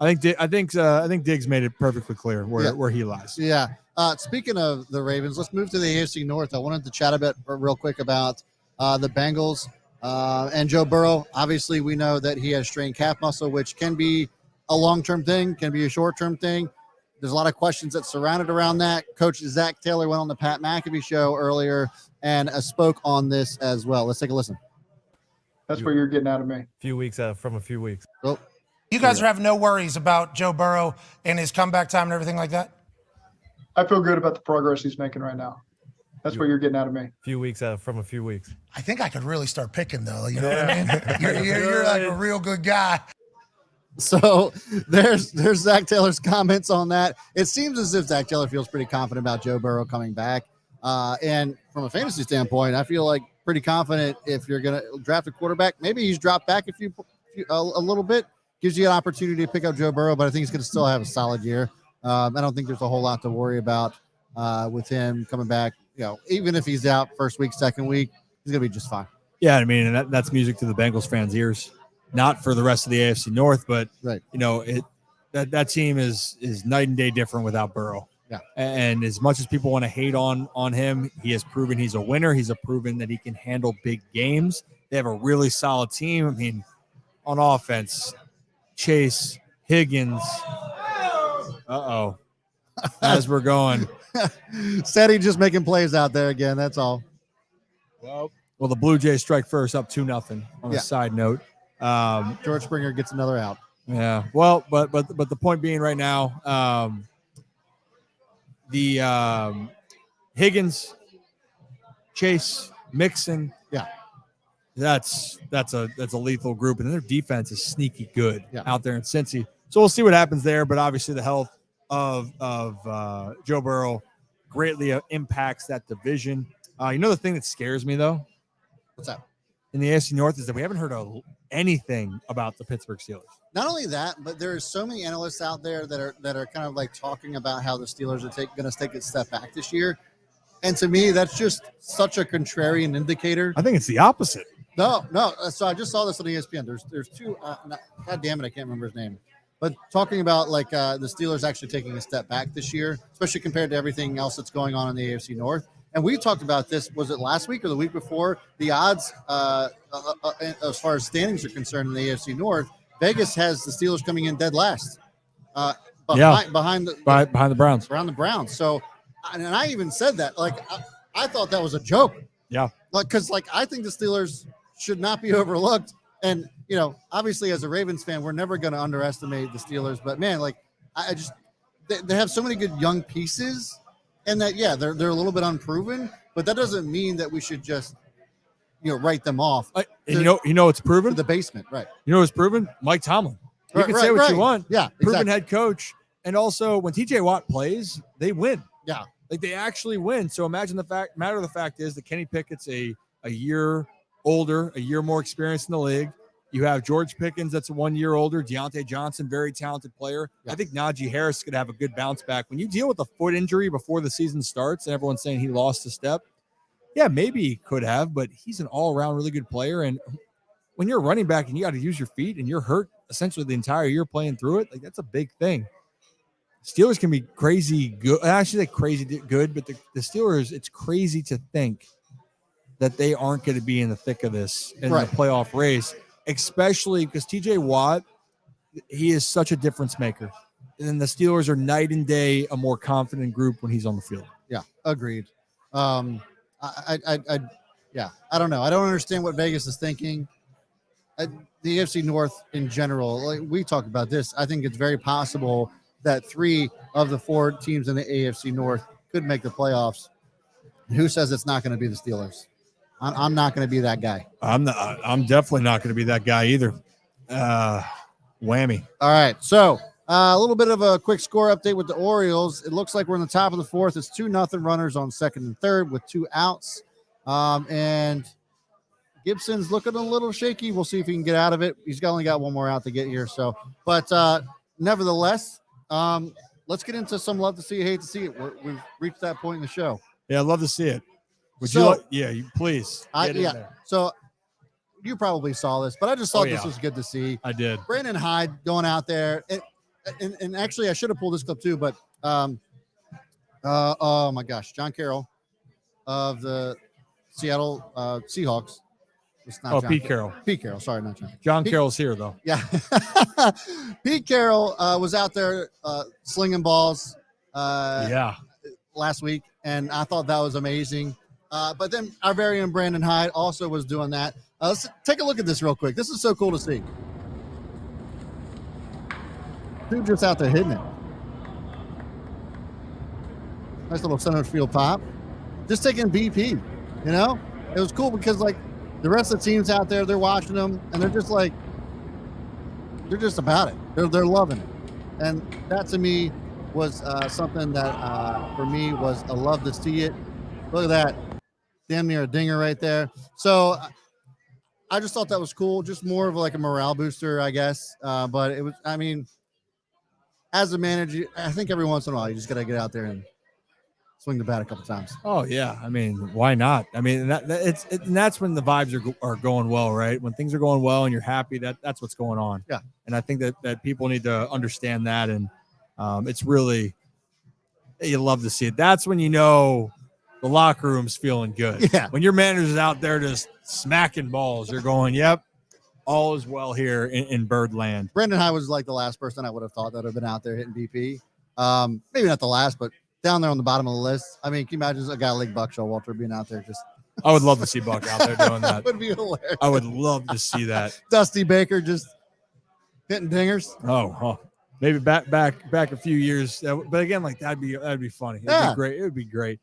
I think Diggs made it perfectly clear where he lies. Yeah. Speaking of the Ravens, let's move to the AFC North. I wanted to chat a bit real quick about the Bengals and Joe Burrow. Obviously, we know that he has strained calf muscle, which can be a long-term thing, can be a short-term thing. There's a lot of questions that surrounded around that. Coach Zach Taylor went on the Pat McAfee show earlier and spoke on this as well. Let's take a listen. That's what you're getting out of me. A few weeks. Oh, You guys have no worries about Joe Burrow and his comeback time and everything like that? I feel good about the progress he's making right now. That's what you're getting out of me. A few weeks. I think I could really start picking, though. You know what I mean? You're like a real good guy. so there's Zach Taylor's comments on that. It seems as if Zach Taylor feels pretty confident about Joe Burrow coming back. And from a fantasy standpoint, I feel like pretty confident if you're going to draft a quarterback. Maybe he's dropped back a little bit, gives you an opportunity to pick up Joe Burrow, but I think he's going to still have a solid year. I don't think there's a whole lot to worry about with him coming back. You know, even if he's out first week, second week, he's going to be just fine. Yeah, I mean, and that's music to the Bengals fans' ears. Not for the rest of the AFC North, but Right. you know, that team is night and day different without Burrow. Yeah. And as much as people want to hate on him, he has proven he's a winner. He's proven that he can handle big games. They have a really solid team. I mean, on offense, Chase, Higgins. As we're going. Steady just making plays out there again. That's all. Well, the Blue Jays strike first, up 2-0. On Yeah. a side note, George Springer gets another out. yeah. Well, but the point being, right now, the Higgins, Chase, Mixon, Yeah. that's a lethal group, and their defense is sneaky good Yeah. out there in Cincy. So we'll see what happens there. But obviously, the health of Joe Burrow greatly impacts that division. You know, the thing that scares me, though, What's that? in the AFC North, is that we haven't heard anything about the Pittsburgh Steelers. Not only that, but there's so many analysts out there that are kind of like talking about how the Steelers are going to take a step back this year. And to me, that's just such a contrarian indicator. I think it's the opposite. No. So I just saw this on ESPN. There's two. God damn it, I can't remember his name. But talking about like the Steelers actually taking a step back this year, especially compared to everything else that's going on in the AFC North. And we talked about this. Was it last week or the week before? The odds, as far as standings are concerned in the AFC North, Vegas has the Steelers coming in dead last, behind the Browns. Around the Browns. So, and I even said that. Like, I thought that was a joke. Yeah. Like, because like I think the Steelers should not be overlooked. And you know, obviously, as a Ravens fan, we're never going to underestimate the Steelers. But man, like I just they have so many good young pieces, and that they're a little bit unproven, but that doesn't mean that we should just write them off. And it's proven to the basement, right? You know it's proven? Mike Tomlin. You can say what you want. Yeah, proven exactly. head coach, and also when TJ Watt plays, they win. Yeah, like they actually win. So imagine the fact is that Kenny Pickett's a year older, a year more experienced in the league. You have George Pickens that's 1 year older, Deontay Johnson, very talented player. Yeah. I think Najee Harris could have a good bounce back. When you deal with a foot injury before the season starts and everyone's saying he lost a step, yeah, maybe he could have, but he's an all-around really good player. And when you're a running back and you got to use your feet and you're hurt essentially the entire year playing through it, like that's a big thing. Steelers can be crazy good. Actually, crazy good, but the Steelers, it's crazy to think that they aren't going to be in the thick of this in the playoff race, especially because TJ Watt, he is such a difference maker. And the Steelers are night and day a more confident group when he's on the field. Yeah, agreed. I don't know. I don't understand what Vegas is thinking. The AFC North in general, like we talked about this, I think it's very possible that 3 of the 4 teams in the AFC North could make the playoffs. Who says it's not going to be the Steelers? I'm not going to be that guy. I'm definitely not going to be that guy either. Whammy. All right. So a little bit of a quick score update with the Orioles. It looks like we're in the top of the 4th. It's 2-0 runners on 2nd and 3rd with 2 outs. And Gibson's looking a little shaky. We'll see if he can get out of it. He's only got 1 more out to get here. So, but nevertheless, let's get into some love to see, hate to see it. We've reached that point in the show. Yeah, I'd love to see it. Would you like? Yeah, please. So you probably saw this, but I just thought this was good to see. I did. Brandon Hyde going out there, and actually I should have pulled this clip too, but oh my gosh, John Carroll of the Seattle Seahawks. Pete Carroll. Pete Carroll. Sorry, not John. John Carroll's here though. Yeah. Pete Carroll was out there slinging balls. Last week, and I thought that was amazing. But then our very own Brandon Hyde also was doing that. Let's take a look at this real quick. This is so cool to see. Dude just out there hitting it. Nice little center field pop. Just taking BP, you know? It was cool because, like, the rest of the teams out there, they're watching them, and they're just like, they're just about it. They're loving it. And that, to me, was something that, for me, was a love to see it. Look at that. Damn near a dinger right there. So I just thought that was cool. Just more of like a morale booster, I guess. But it was, I mean, as a manager, I think every once in a while you just got to get out there and swing the bat a couple times. Oh yeah, I mean, why not? I mean, and that's when the vibes are going well, right? When things are going well and you're happy, that's what's going on. Yeah. And I think that people need to understand that, and it's really, you love to see it. That's when you know the locker room's feeling good. Yeah. When your manager's out there just smacking balls, you're going, yep, all is well here in Birdland. Brandon Hyde was like the last person I would have thought that would have been out there hitting BP. Maybe not the last, but down there on the bottom of the list. I mean, can you imagine a guy like Buck Showalter being out there just – I would love to see Buck out there doing that. That would be hilarious. I would love to see that. Dusty Baker just hitting dingers. Oh. Maybe back a few years. But again, like that'd be funny. It'd be great. It would be great.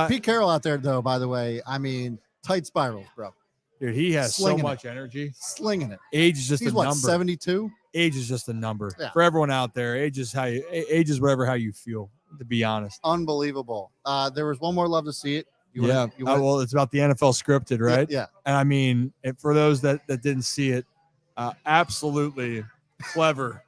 Pete Carroll out there, though, by the way, I mean, tight spirals, bro. Dude, he has Slinging so much energy. Slinging it. Age is just He's a what, number. 72? Age is just a number. Yeah. For everyone out there, age is how you feel, to be honest. Unbelievable. There was one more love to see it. Well, it's about the NFL scripted, right? Yeah. And I mean, for those that didn't see it, absolutely clever,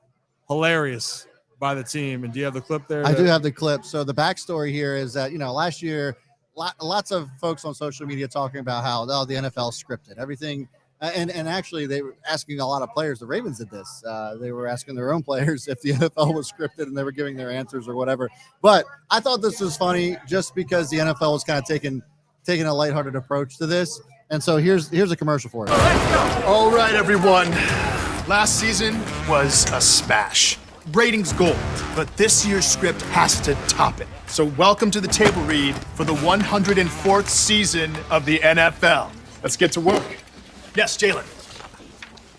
hilarious by the team. And do you have the clip there? I do have the clip. So the backstory here is that, last year, lots of folks on social media talking about how the NFL scripted everything. And actually, they were asking a lot of players. The Ravens did this. They were asking their own players if the NFL was scripted, and they were giving their answers or whatever. But I thought this was funny just because the NFL was kind of taking a lighthearted approach to this. And so here's a commercial for it. All right, everyone. Last season was a smash. Ratings gold, but this year's script has to top it. So welcome to the table read for the 104th season of the NFL. Let's get to work. Yes, Jalen.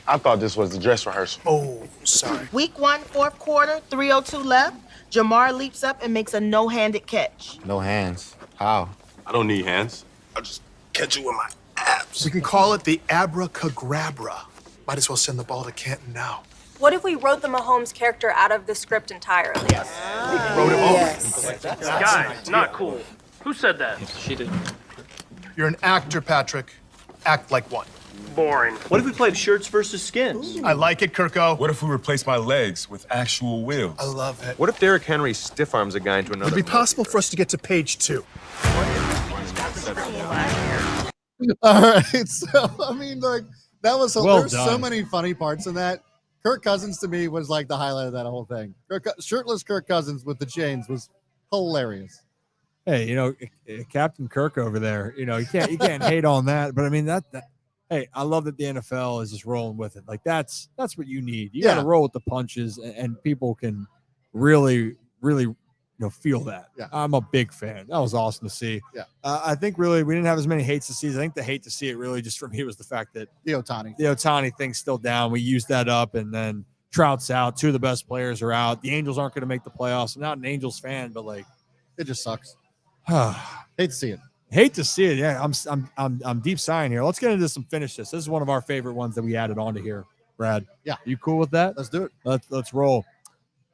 I thought this was the dress rehearsal. Oh, Sorry. Week 1, fourth quarter, 3:02 left. Jamar leaps up and makes a no-handed catch. No hands. How? I don't need hands. I'll just catch it with my abs. We can call it the abracadabra. Might as well send the ball to Canton now. What if we wrote the Mahomes character out of the script entirely? Wrote him off. Guys, not cool. Who said that? She did. You're an actor, Patrick. Act like one. Boring. What if we played shirts versus skins? I like it, Kirko. What if we replace my legs with actual wheels? I love it. What if Derrick Henry stiff arms a guy into another? Would it be possible for us to get to page 2? All right. So, I mean, like, that was Well there's so done. many funny parts in that. Kirk Cousins to me was like the highlight of that whole thing. Shirtless Kirk Cousins with the chains was hilarious. Hey, Captain Kirk over there, you can't hate on that. But I mean, hey, I love that the NFL is just rolling with it. Like that's what you need. You got to roll with the punches, and people can really, really, feel that. Yeah. I'm a big fan. That was awesome to see. Yeah. I think really we didn't have as many hates to see. I think the hate to see it really just for me was the fact that The Ohtani. the Ohtani thing's still down. We used that up, and then Trout's out. Two of the best players are out. The Angels aren't going to make the playoffs. I'm not an Angels fan, but like, It just sucks. Hate to see it. hate to see it. Yeah, I'm deep sighing here. Let's get into some finish this. This is one of our favorite ones that we added onto here, Brad. Yeah. You cool with that? Let's do it. Let's roll.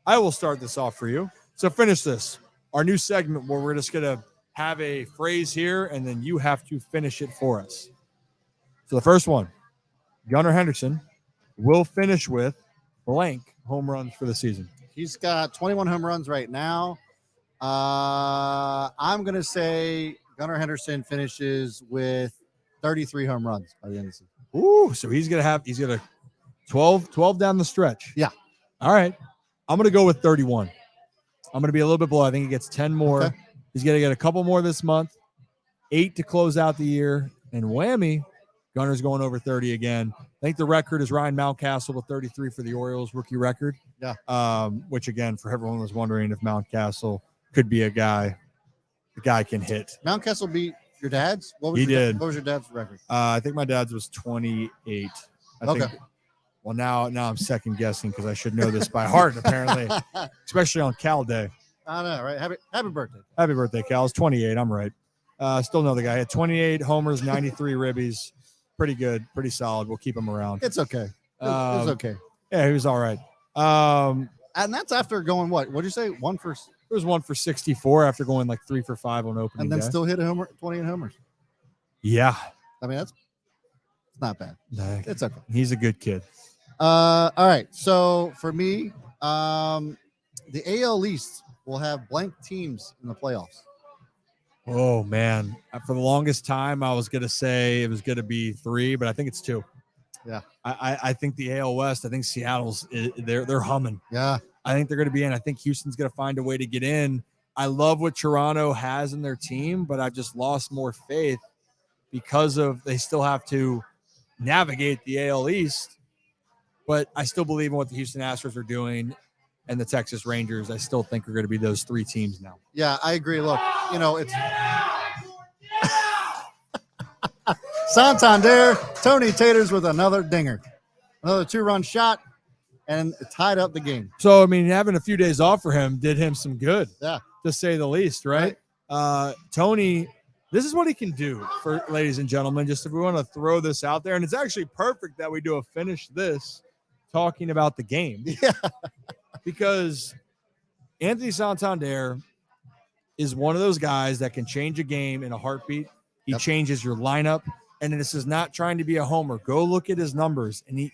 I will start this off for you. So finish this. Our new segment where we're just gonna have a phrase here, and then you have to finish it for us. So the first one, Gunnar Henderson will finish with blank home runs for the season. He's got 21 home runs right now. I'm going to say Gunnar Henderson finishes with 33 home runs by the end of the season. Ooh, so he's gonna 12 down the stretch. Yeah. All right. I'm gonna go with 31. I'm gonna be a little bit below. I think he gets 10 more. Okay. He's gonna get a couple more this month, 8 to close out the year, and whammy, Gunner's going over 30 again. I think the record is Ryan Mountcastle with 33 for the Orioles rookie record. Yeah. Which again, for everyone was wondering if Mountcastle could be a guy. The guy can hit. Mountcastle beat your dad's? What was He your did. What was your dad's record? I think my dad's was 28. I Okay. think. Well, now I'm second guessing because I should know this by heart, apparently, especially on Cal Day. I know, right? Happy birthday. Happy birthday, Cal. It's 28. I'm right. Still know the guy. He had 28 homers, 93 ribbies. Pretty good, pretty solid. We'll keep him around. It's okay. It's okay. Yeah, he was all right. And that's after going what? What'd you say? One for, There was one for 64 after going like 3 for 5 on opening and then day. still hit a homer, 28 homers. Yeah. I mean, it's not bad. Nah, It's okay. he's a good kid. All right. So for me, the AL East will have blank teams in the playoffs. Oh, man. For the longest time, I was going to say it was going to be 3, but I think it's 2. Yeah. I think the AL West, I think Seattle's, they're humming. Yeah. I think they're going to be in. I think Houston's going to find a way to get in. I love what Toronto has in their team, but I've just lost more faith because of they still have to navigate the AL East. But I still believe in what the Houston Astros are doing and the Texas Rangers. I still think are going to be those 3 teams now. Yeah, I agree. Look, it's Santander, Tony Taters with another dinger, another 2-run shot, and it tied up the game. So, I mean, having a few days off for him did him some good, Yeah. to say the least, right? Tony, this is what he can do for ladies and gentlemen. Just if we want to throw this out there, and it's actually perfect that we do a finish this talking about the game. Yeah. Because Anthony Santander is one of those guys that can change a game in a heartbeat. He changes your lineup, and this is not trying to be a homer. Go look at his numbers, and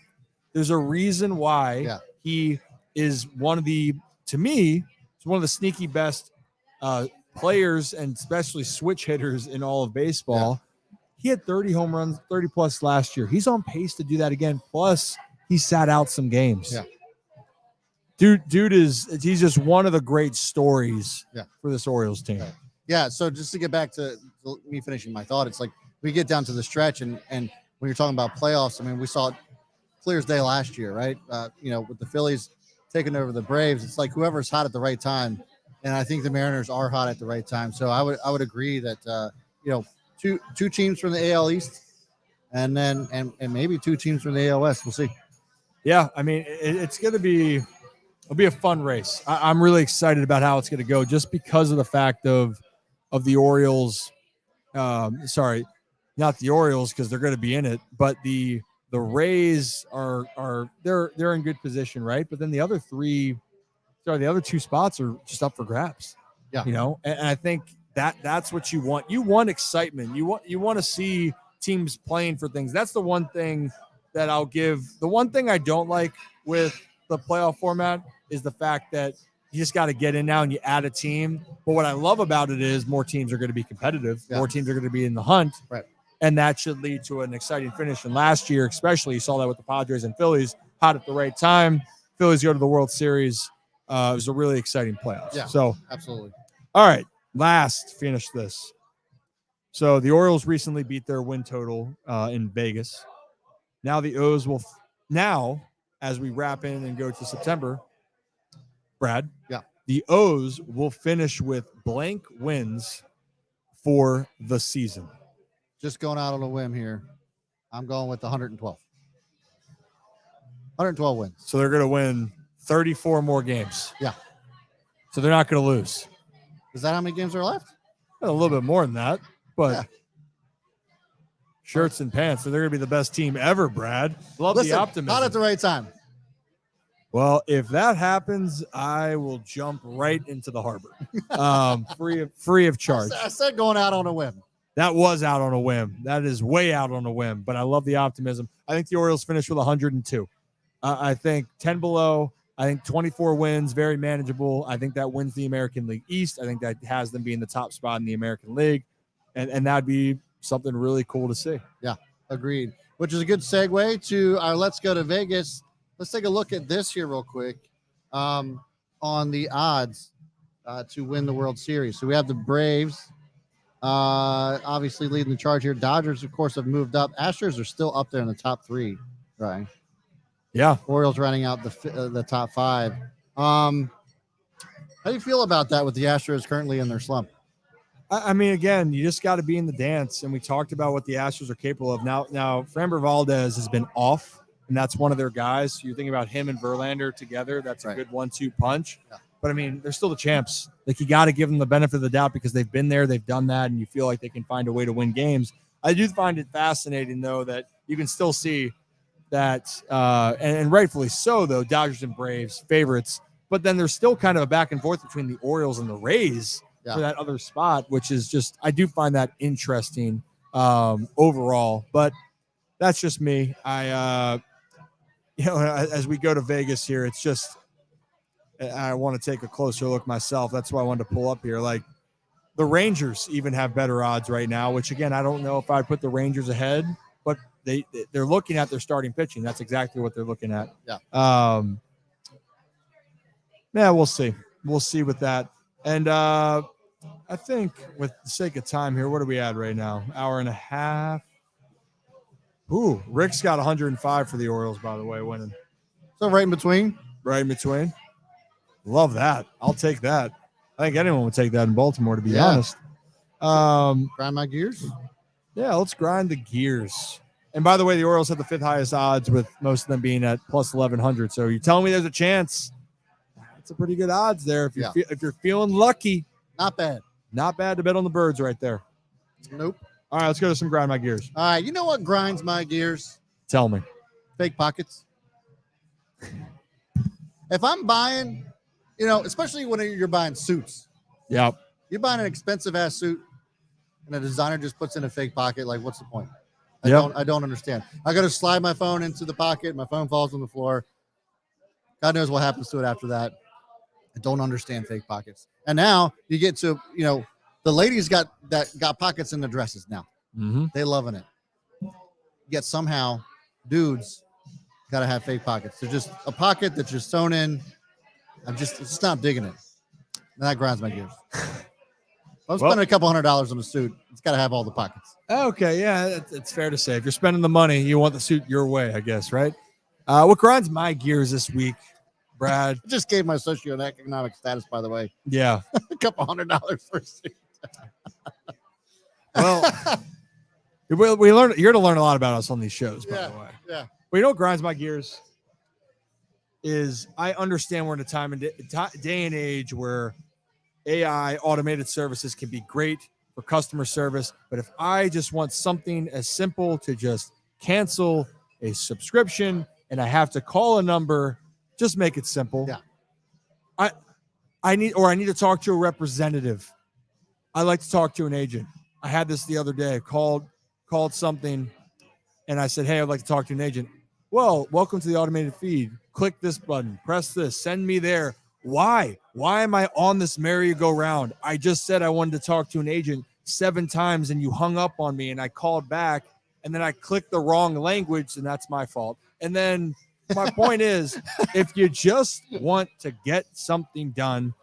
there's a reason why he is one of the, to me, it's one of the sneaky best players and especially switch hitters in all of baseball. He had 30 home runs, 30 plus last year. He's on pace to do that again. Plus, he sat out some games. Yeah. He's just one of the great stories for this Orioles team. Yeah. So just to get back to me finishing my thought, it's like we get down to the stretch, and when you're talking about playoffs, I mean, we saw it clear as day last year, right? With the Phillies taking over the Braves, it's like whoever's hot at the right time, and I think the Mariners are hot at the right time. So I would agree that two teams from the AL East, and then maybe 2 teams from the AL West. We'll see. Yeah, I mean, it's going to be it'll be a fun race. I'm really excited about how it's going to go, just because of the fact of the Orioles. Sorry, not the Orioles, because they're going to be in it, but the Rays are they're in good position, right? But then the other two spots are just up for grabs. Yeah, and I think that's what you want. You want excitement. You want to see teams playing for things. That's the one thing that I'll give. The one thing I don't like with the playoff format is the fact that you just got to get in now and you add a team. But what I love about it is more teams are going to be competitive. Yeah. More teams are going to be in the hunt. Right. And that should lead to an exciting finish. And last year, especially, you saw that with the Padres and Phillies, hot at the right time. Phillies go to the World Series. It was a really exciting playoffs. Yeah, So, absolutely. all right, finish this. So the Orioles recently beat their win total in Vegas. Now the O's will as we wrap in and go to September, Brad. Yeah. The O's will finish with blank wins for the season. Just going out on a whim here. I'm going with 112. 112 wins. So they're going to win 34 more games. Yeah. So they're not going to lose. Is that how many games are left? A little bit more than that, but shirts and pants. So they're going to be the best team ever, Brad. Love the optimism. Not at the right time. Well, if that happens, I will jump right into the harbor, free of charge. I said going out on a whim. That was out on a whim. That is way out on a whim, but I love the optimism. I think the Orioles finished with 102. I think 10 below. I think 24 wins, very manageable. I think that wins the American League East. I think that has them being the top spot in the American League, and that'd be something really cool to see. Yeah, agreed. Which is a good segue to our Let's Go to Vegas. Let's take a look at this here real quick on the odds to win the World Series. So we have the Braves obviously leading the charge here. Dodgers, of course, have moved up. Astros are still up there in the top three, right? Yeah. Orioles running out the top five. How do you feel about that with the Astros currently in their slump? I mean, again, you just got to be in the dance, and we talked about what the Astros are capable of. Now, Framber Valdez has been off, and that's one of their guys. So you're thinking about him and Verlander together. That's a good 1-2 punch. Yeah. But, I mean, they're still the champs. Like, you got to give them the benefit of the doubt because they've been there, they've done that, and you feel like they can find a way to win games. I do find it fascinating, though, that you can still see that, and rightfully so, though, Dodgers and Braves favorites. But then there's still kind of a back and forth between the Orioles and the Rays for that other spot, which is just, I do find that interesting overall. But that's just me. As we go to Vegas here, it's just, I want to take a closer look myself. That's why I wanted to pull up here. Like, the Rangers even have better odds right now, which, again, I don't know if I'd put the Rangers ahead, but they're looking at their starting pitching. That's exactly what they're looking at. Yeah. We'll see. We'll see with that. And I think with the sake of time here, what are we at right now? Hour and a half. Ooh, Rick's got 105 for the Orioles, by the way, winning. So right in between? Right in between. Love that. I'll take that. I think anyone would take that in Baltimore, to be honest. Grind my gears? Yeah, let's grind the gears. And by the way, the Orioles have the fifth highest odds, with most of them being at plus 1,100. So you're telling me there's a chance? That's a pretty good odds there. If you're feeling lucky. Not bad. Not bad to bet on the birds right there. Nope. All right, let's go to some grind my gears. All right, you know what grinds my gears? Tell me. Fake pockets. If I'm buying, especially when you're buying suits. Yep. You're buying an expensive ass suit and a designer just puts in a fake pocket. Like, what's the point? I don't understand. I got to slide my phone into the pocket. My phone falls on the floor. God knows what happens to it after that. I don't understand fake pockets. And now you get to, the ladies got pockets in the dresses now. Mm-hmm. They loving it. Yet somehow dudes got to have fake pockets. They're just a pocket that's just sewn in. It's not digging it. And that grinds my gears. I'm spending a couple $100 on a suit. It's got to have all the pockets. Okay, yeah, it's fair to say. If you're spending the money, you want the suit your way, I guess, right? What grinds my gears this week, Brad? I just gave my socioeconomic status, by the way. Yeah. a couple $100 for a suit. Well, we learn. You're going to learn a lot about us on these shows, by the way. Yeah. Well, you know what grinds my gears? is I understand we're in a time and day and age where AI automated services can be great for customer service. But if I just want something as simple to just cancel a subscription and I have to call a number, just make it simple. Yeah. I need to talk to a representative. I like to talk to an agent. I had this the other day. I called something and I said, hey, I'd like to talk to an agent. Well, welcome to the automated feed. Click this button, press this, send me there. Why? Why am I on this merry-go-round? I just said I wanted to talk to an agent 7 times and you hung up on me and I called back and then I clicked the wrong language and that's my fault. And then my point is, if you just want to get something done,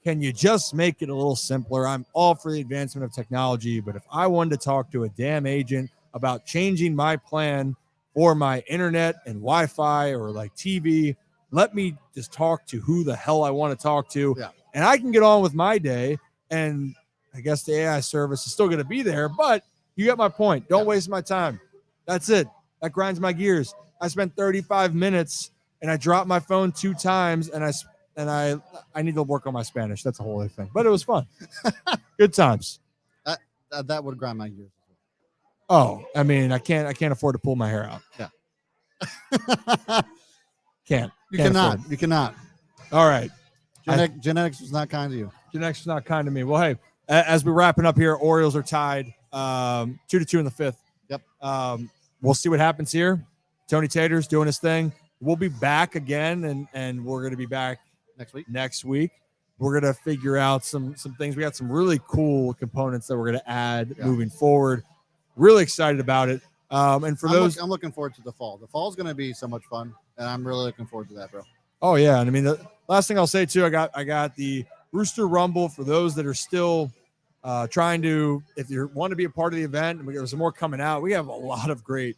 can you just make it a little simpler? I'm all for the advancement of technology, but if I wanted to talk to a damn agent about changing my plan for my internet and Wi-Fi or like TV, let me just talk to who the hell I want to talk to. Yeah. And I can get on with my day. And I guess the AI service is still going to be there, but you get my point. Don't waste my time. That's it. That grinds my gears. I spent 35 minutes and I dropped my phone 2 times and I need to work on my Spanish. That's a whole other thing, but it was fun. Good times. That would grind my gears. Oh, I mean, I can't afford to pull my hair out. Yeah. Can't. You Can't cannot. afford it. You cannot. All right. Genetics was not kind to you. Genetics was not kind to me. Well, hey, as we're wrapping up here, Orioles are tied 2-2 in the 5th. Yep. We'll see what happens here. Tony Tater's doing his thing. We'll be back again, and we're going to be back next week. We're going to figure out some things. We got some really cool components that we're going to add moving forward. Really excited about it. And for those, I'm looking forward to the fall. The fall is going to be so much fun, and I'm really looking forward to that, bro. oh yeah, and I mean the last thing I'll say too, I got the Rooster Rumble for those that are still trying to. If you want to be a part of the event, and there's some more coming out. We have a lot of great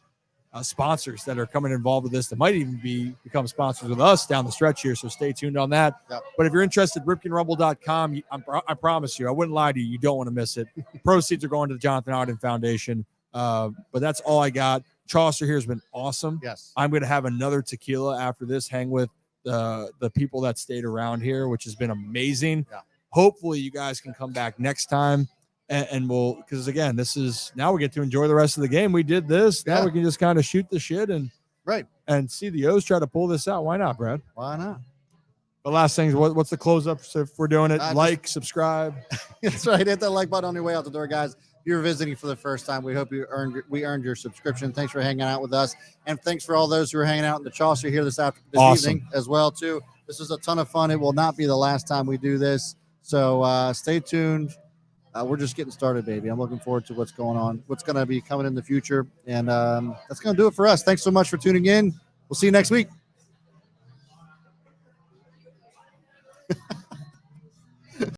sponsors that are coming involved with this that might even become sponsors with us down the stretch here. So stay tuned on that. Yep. But if you're interested, ripkenrumble.com, I promise you, I wouldn't lie to you. You don't want to miss it. Proceeds are going to the Jonathan Arden Foundation. But that's all I got. Chaucer here has been awesome. Yes. I'm going to have another tequila after this, hang with the people that stayed around here, which has been amazing. Yeah. Hopefully you guys can come back next time. And we'll, because again, this is now we get to enjoy the rest of the game. We did this. Now we can just kind of shoot the shit and see the O's try to pull this out. Why not, Brad? Why not? The last thing is what's the close up? So if we're doing it, subscribe. That's right. Hit that like button on your way out the door, guys. If you're visiting for the first time, we hope we earned your subscription. Thanks for hanging out with us, and thanks for all those who are hanging out in the Chaucer here this evening as well too. This was a ton of fun. It will not be the last time we do this, so stay tuned. We're just getting started, baby. I'm looking forward to what's going on, what's going to be coming in the future. And that's going to do it for us. Thanks so much for tuning in. We'll see you next week.